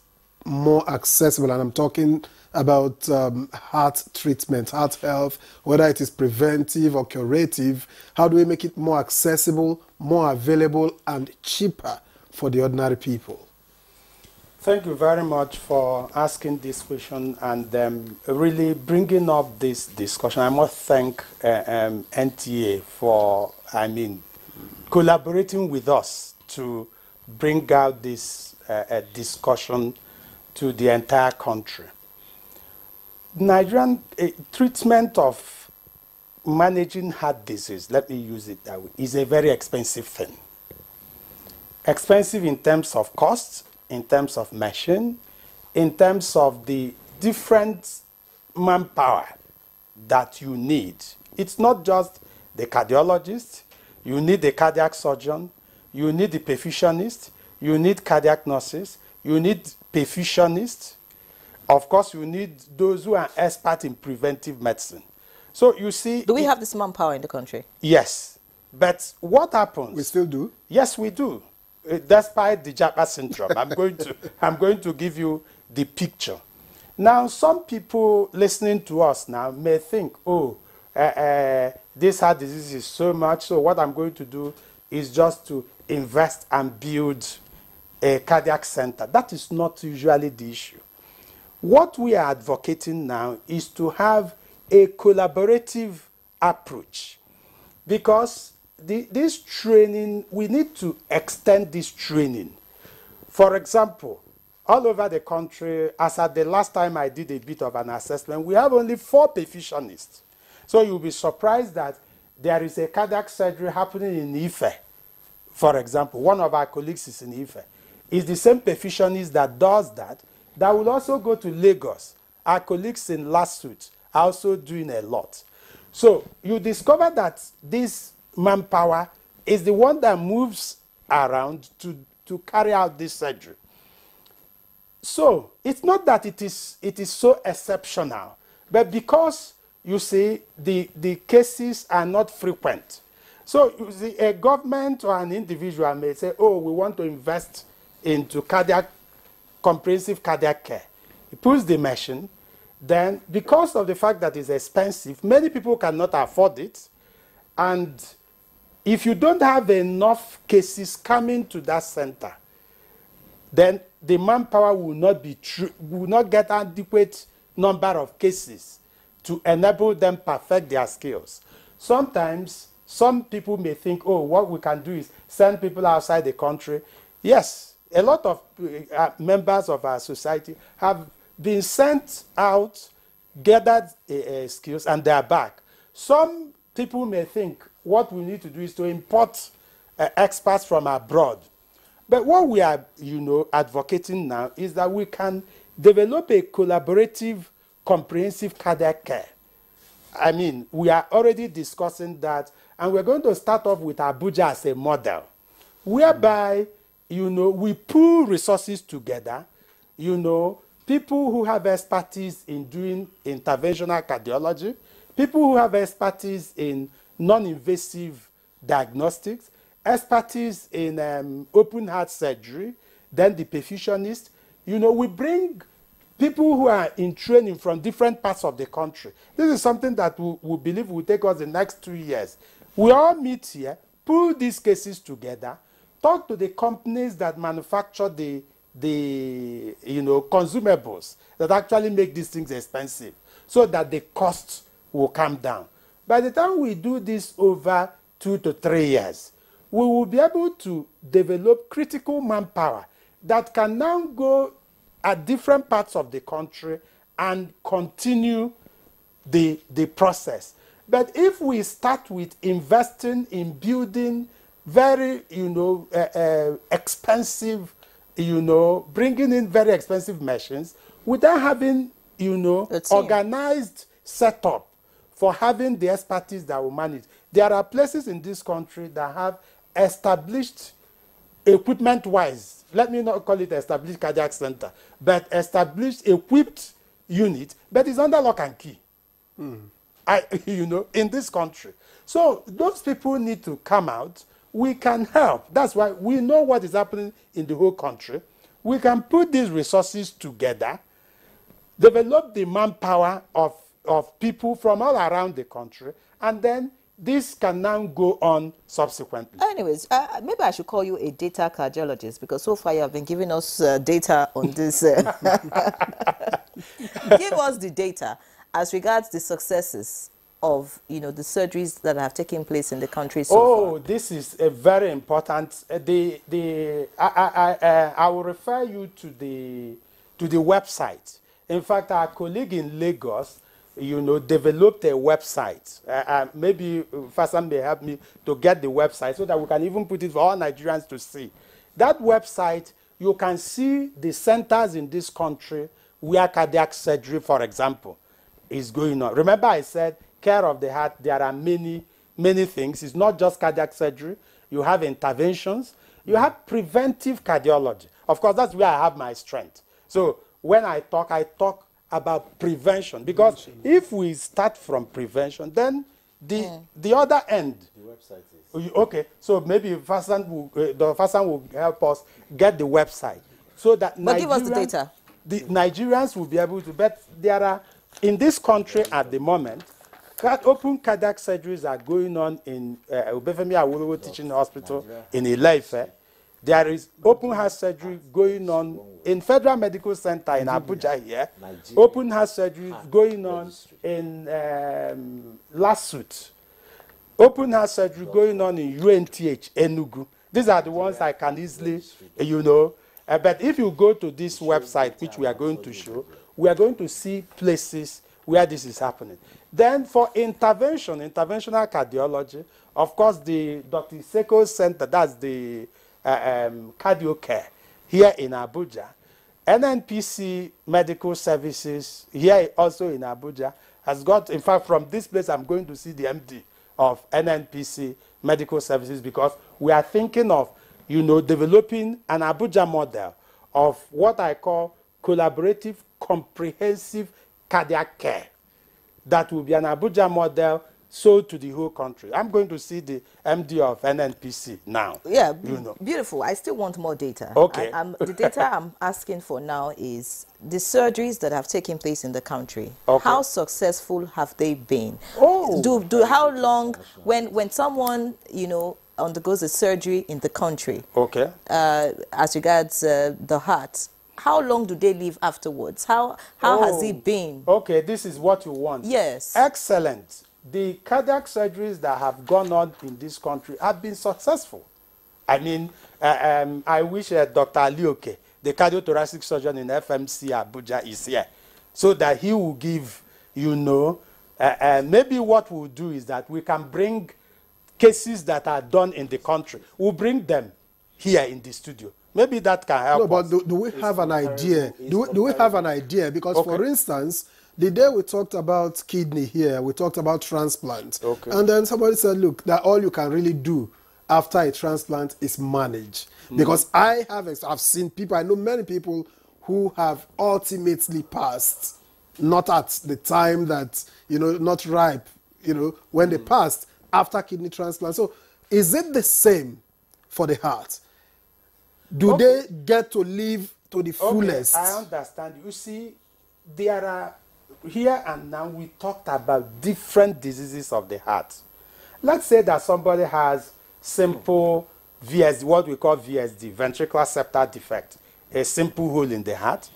more accessible? And I'm talking about heart treatment, heart health, whether it is preventive or curative. How do we make it more accessible, more available, and cheaper for the ordinary people? Thank you very much for asking this question and really bringing up this discussion. I must thank NTA for, collaborating with us to bring out this discussion to the entire country. Nigerian treatment of managing heart disease, let me use it that way, is a very expensive thing. Expensive in terms of cost, in terms of machine, in terms of the different manpower that you need. It's not just the cardiologist, you need the cardiac surgeon, you need the perfusionist, you need cardiac nurses, you need perfusionists. Of course, you need those who are expert in preventive medicine. So you see... Do we have this manpower in the country? Yes. But what happens... We still do? Yes, we do. Despite the Japa syndrome, I'm going to give you the picture. Now, some people listening to us now may think, oh, this heart disease is so much, so what I'm going to do is just to invest and build a cardiac center. That is not usually the issue. What we are advocating now is to have a collaborative approach, because this training, we need to extend this training. For example, all over the country, as at the last time I did a bit of an assessment, we have only 4 perfusionists. So you'll be surprised that there is a cardiac surgery happening in Ife. For example, one of our colleagues is in Ife. It's the same perfusionist that does that will also go to Lagos. Our colleagues in Lasut are also doing a lot. So you discover that this manpower is the one that moves around to carry out this surgery. So it's not that it is so exceptional, but because you see the cases are not frequent. So you see, a government or an individual may say, oh, we want to invest into comprehensive cardiac care. He puts the machine, then because of the fact that it's expensive, many people cannot afford it, and if you don't have enough cases coming to that center, then the manpower will not get adequate number of cases to enable them perfect their skills. Sometimes some people may think, oh, what we can do is send people outside the country. Yes, a lot of members of our society have been sent out, gathered skills, and they are back. Some people may think what we need to do is to import experts from abroad. But what we are, advocating now is that we can develop a collaborative, comprehensive cardiac care. I mean, we are already discussing that, and we're going to start off with Abuja as a model, whereby, we pool resources together, people who have expertise in doing interventional cardiology, people who have expertise in non-invasive diagnostics, expertise in open heart surgery, then the perfusionist. You know, we bring people who are in training from different parts of the country. This is something that we believe will take us the next 2 years. We all meet here, pull these cases together, talk to the companies that manufacture the consumables that actually make these things expensive, so that the costs will come down. By the time we do this over 2 to 3 years, we will be able to develop critical manpower that can now go at different parts of the country and continue the process. But if we start with investing in building very, expensive, bringing in very expensive machines without having, organized setup for having the expertise that will manage. There are places in this country that have established equipment-wise, let me not call it established cardiac center, but established equipped unit, but it's under lock and key. In this country. So those people need to come out. We can help. That's why we know what is happening in the whole country. We can put these resources together, develop the manpower of people from all around the country, and then this can now go on subsequently. Anyways, maybe I should call you a data cardiologist, because so far you have been giving us data on this. Give us the data as regards the successes of, the surgeries that have taken place in the country so far. Oh, this is a very important. I will refer you to the website. In fact, our colleague in Lagos, developed a website. Maybe Fasan may help me to get the website so that we can even put it for all Nigerians to see. That website, you can see the centers in this country where cardiac surgery, for example, is going on. Remember I said care of the heart, there are many, many things. It's not just cardiac surgery. You have interventions. You have preventive cardiology. Of course, that's where I have my strength. So when I talk about prevention, because if we start from prevention, then the other end. The website is. Okay, so maybe Fasan will help us get the website, so that give us the data. The Nigerians will be able to. But there are in this country at the moment, open cardiac surgeries are going on in Obafemi Awolowo Teaching Hospital in Ile-Ife. There is open heart surgery going on in Federal Medical Center in Abuja here. Open heart surgery going on in Lasut. Open heart surgery going on in UNTH, Enugu. These are the ones I can easily, but if you go to this website, which we are going to show, we are going to see places where this is happening. Then for interventional cardiology, of course, the Dr. Iseko Center, that's the cardio care here in Abuja. NNPC Medical Services here also in Abuja has got, in fact, from this place I'm going to see the MD of NNPC Medical Services, because we are thinking of, developing an Abuja model of what I call collaborative, comprehensive cardiac care. That will be an Abuja model sold to the whole country. I'm going to see the MD of NNPC now. Yeah, beautiful. I still want more data. Okay. The data I'm asking for now is the surgeries that have taken place in the country. Okay. How successful have they been? Oh. How long, when someone, undergoes a surgery in the country, okay, as regards the heart, how long do they live afterwards? How has it been? Okay, this is what you want. Yes. Excellent. The cardiac surgeries that have gone on in this country have been successful. I mean, I wish Dr. Alioke, the cardiothoracic surgeon in FMC Abuja, is here, so that he will give, maybe what we'll do is that we can bring cases that are done in the country. We'll bring them here in the studio. Maybe that can help. No, but do we have an idea? Do we have an idea? Because, for instance, the day we talked about kidney here, we talked about transplant. Okay. And then somebody said, look, that all you can really do after a transplant is manage. Because I've seen people, I know many people who have ultimately passed, not at the time that, not ripe, when they passed after kidney transplant. So is it the same for the heart? Do they get to live to the fullest? I understand. You see, there are, here and now, we talked about different diseases of the heart. Let's say that somebody has simple VSD, what we call VSD, ventricular septal defect, a simple hole in the heart,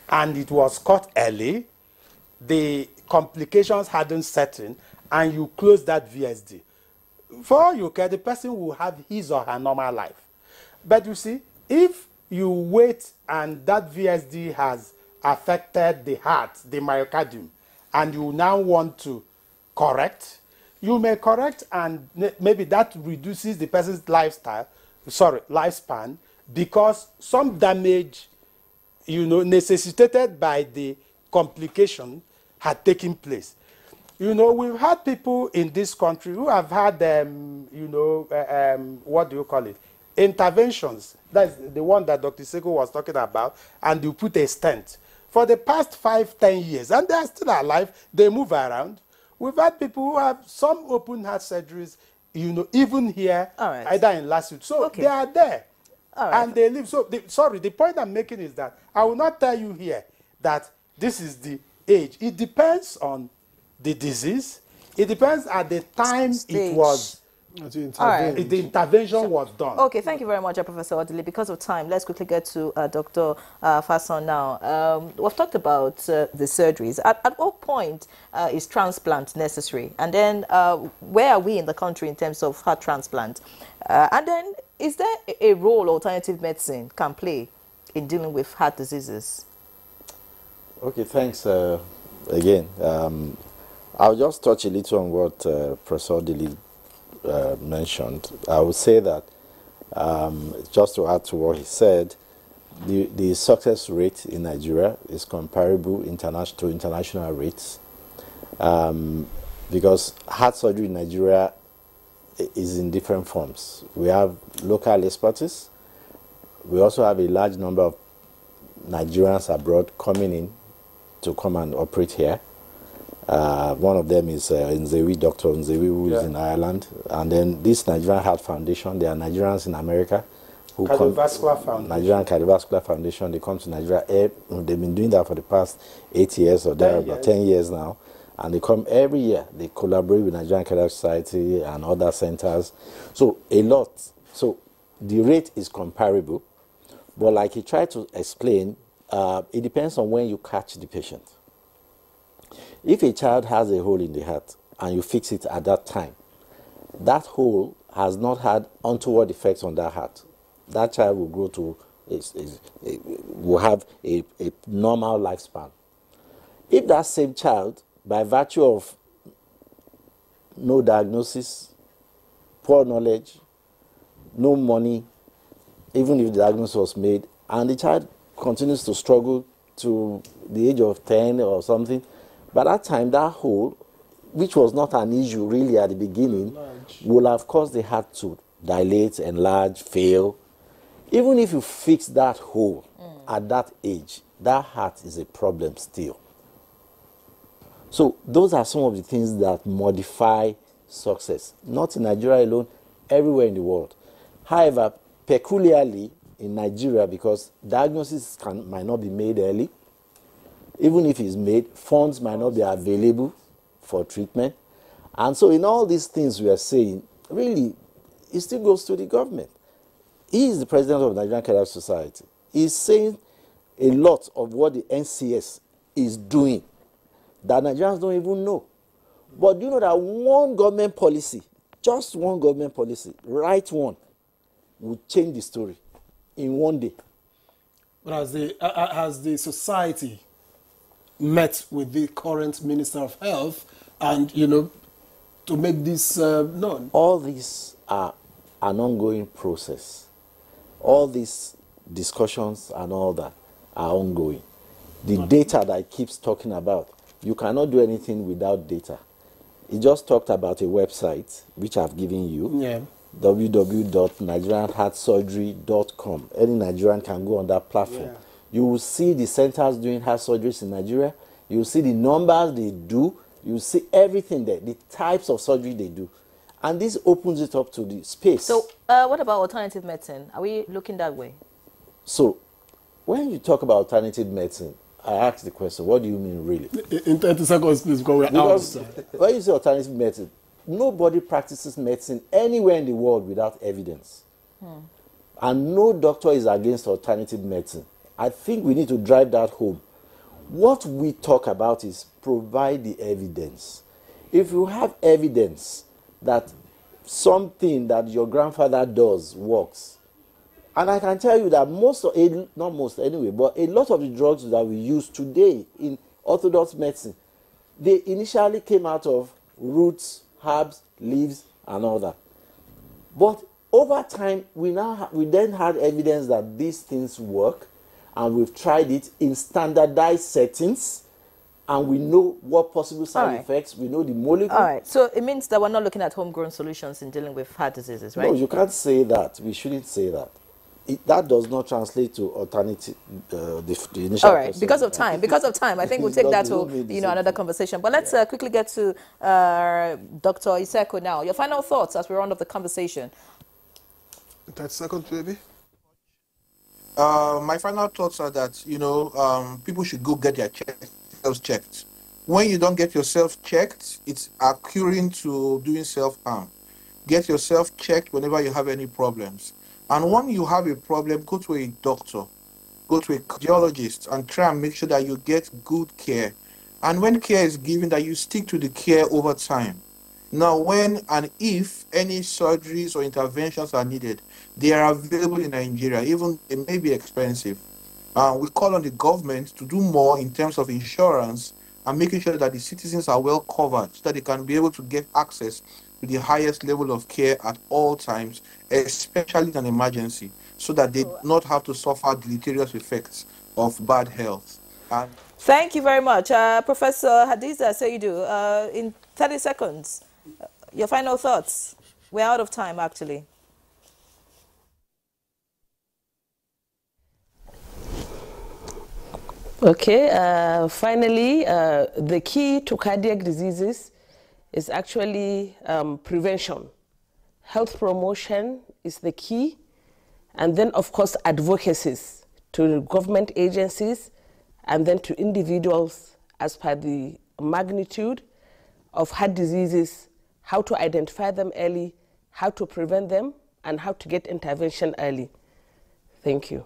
and it was caught early, the complications hadn't set in, and you close that VSD. For all you care, the person will have his or her normal life. But you see, if you wait and that VSD has affected the heart, the myocardium, and you now want to correct, you may correct, and maybe that reduces the person's lifespan, because some damage, necessitated by the complication had taken place. We've had people in this country who have had, what do you call it? Interventions. That's the one that Dr. Iseko was talking about, and you put a stent. For the past 5-10 years, and they are still alive, they move around. We've had people who have some open heart surgeries, even here, either in last week. So they are there, and they live. So, the point I'm making is that I will not tell you here that this is the age. It depends on the disease. It depends at the time it was. The intervention was done. Okay, thank you very much, Professor Odili. Because of time, let's quickly get to Dr. Fasson now. We've talked about the surgeries. At what point is transplant necessary? And then where are we in the country in terms of heart transplant? And then is there a role alternative medicine can play in dealing with heart diseases? Okay, thanks again. I'll just touch a little on what Professor Odili mentioned. I would say that just to add to what he said, the success rate in Nigeria is comparable to international rates, because heart surgery in Nigeria is in different forms. We have local expertise. We also have a large number of Nigerians abroad coming in to come and operate here. One of them is Nzewi, Dr. Nzewi, who is in Ireland. And then this Nigerian Heart Foundation, there are Nigerians in America who Cardiovascular Foundation. Nigerian Cardiovascular Foundation, they come to Nigeria. They've been doing that for the past 8 years or there, about 10 years now. And they come every year. They collaborate with Nigerian Cardiac Society and other centers. So a lot. So the rate is comparable. But like he tried to explain, it depends on when you catch the patient. If a child has a hole in the heart and you fix it at that time, that hole has not had untoward effects on that heart. That child will grow to, will have a normal lifespan. If that same child, by virtue of no diagnosis, poor knowledge, no money, even if the diagnosis was made, and the child continues to struggle to the age of 10 or something, by that time, that hole, which was not an issue really at the beginning, will have caused the heart to dilate, enlarge, fail. Even if you fix that hole at that age, that heart is a problem still. So those are some of the things that modify success, not in Nigeria alone, everywhere in the world. However, peculiarly in Nigeria, because diagnosis might not be made early, even if it's made, funds might not be available for treatment. And so in all these things we are saying, really, it still goes to the government. He is the president of the Nigerian Cardiac Society. He's saying a lot of what the NCS is doing that Nigerians don't even know. But do you know that one government policy, just one government policy, right one, will change the story in one day. But has the society met with the current Minister of Health and, to make this known? All these are an ongoing process. All these discussions and all that are ongoing. The data that he keeps talking about, you cannot do anything without data. He just talked about a website, which I've given you, www.nigerianheartsurgery.com. Any Nigerian can go on that platform. You will see the centers doing heart surgeries in Nigeria. You will see the numbers they do. You will see everything there, the types of surgery they do. And this opens it up to the space. So what about alternative medicine? Are we looking that way? So when you talk about alternative medicine, I ask the question, what do you mean really? In 30 seconds, please, because we're outside. When you say alternative medicine, nobody practices medicine anywhere in the world without evidence. And no doctor is against alternative medicine. I think we need to drive that home. What we talk about is provide the evidence. If you have evidence that something that your grandfather does works, and I can tell you that not most anyway, but a lot of the drugs that we use today in orthodox medicine, they initially came out of roots, herbs, leaves, and all that. But over time, we then had evidence that these things work, and we've tried it in standardized settings, and we know what possible side effects, we know the molecule. All right, so it means that we're not looking at homegrown solutions in dealing with heart diseases, right? No, you can't say that. We shouldn't say that. That does not translate to alternative, the initial. All right, because of time, I think we'll take that to another conversation. But let's quickly get to Dr. Iseko now. Your final thoughts as we round up the conversation. 30 seconds, baby. My final thoughts are that, people should go get their self checked. When you don't get yourself checked, it's occurring to doing self-harm. Get yourself checked whenever you have any problems. And when you have a problem, go to a doctor, go to a cardiologist, and try and make sure that you get good care. And when care is given, that you stick to the care over time. Now, when and if any surgeries or interventions are needed, they are available in Nigeria, even they may be expensive. We call on the government to do more in terms of insurance and making sure that the citizens are well covered so that they can be able to get access to the highest level of care at all times, especially in an emergency, so that they do not have to suffer deleterious effects of bad health. And thank you very much. Professor Hadiza Seidu, in 30 seconds, your final thoughts. We're out of time, actually. Okay, finally, the key to cardiac diseases is actually prevention. Health promotion is the key, and then, of course, advocacies to government agencies and then to individuals as per the magnitude of heart diseases, how to identify them early, how to prevent them, and how to get intervention early. Thank you.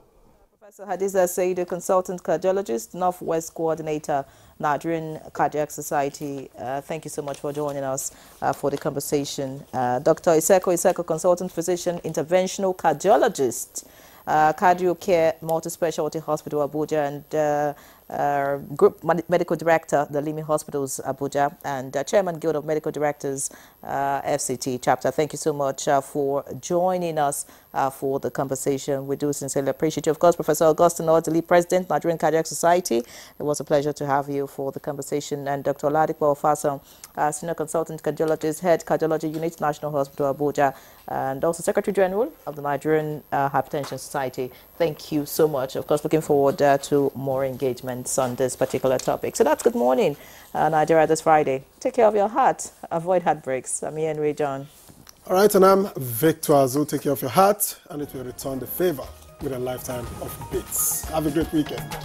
Professor Hadiza Seidu, consultant cardiologist, Northwest coordinator, Nigerian Cardiac Society. Thank you so much for joining us for the conversation. Dr. Iseko, consultant physician, interventional cardiologist, Cardio Care Multi-Specialty Hospital, Abuja, and Group Medical Director, the Limi Hospitals, Abuja, and Chairman Guild of Medical Directors, FCT chapter. Thank you so much for joining us for the conversation. We do sincerely appreciate you. Of course, Professor Augustine Odili, President, Nigerian Cardiac Society. It was a pleasure to have you for the conversation. And Dr. Oladipo Ofason, Senior Consultant Cardiologist, Head Cardiology Unit, National Hospital, Abuja, and also Secretary General of the Nigerian Hypertension Society. Thank you so much. Of course, looking forward to more engagement on this particular topic. So that's Good Morning Nigeria this Friday. Take care of your heart. Avoid heartbreaks. I'm Ian Ray John. All right, and I'm Victor Azu. Take care of your heart, and it will return the favor with a lifetime of bits. Have a great weekend.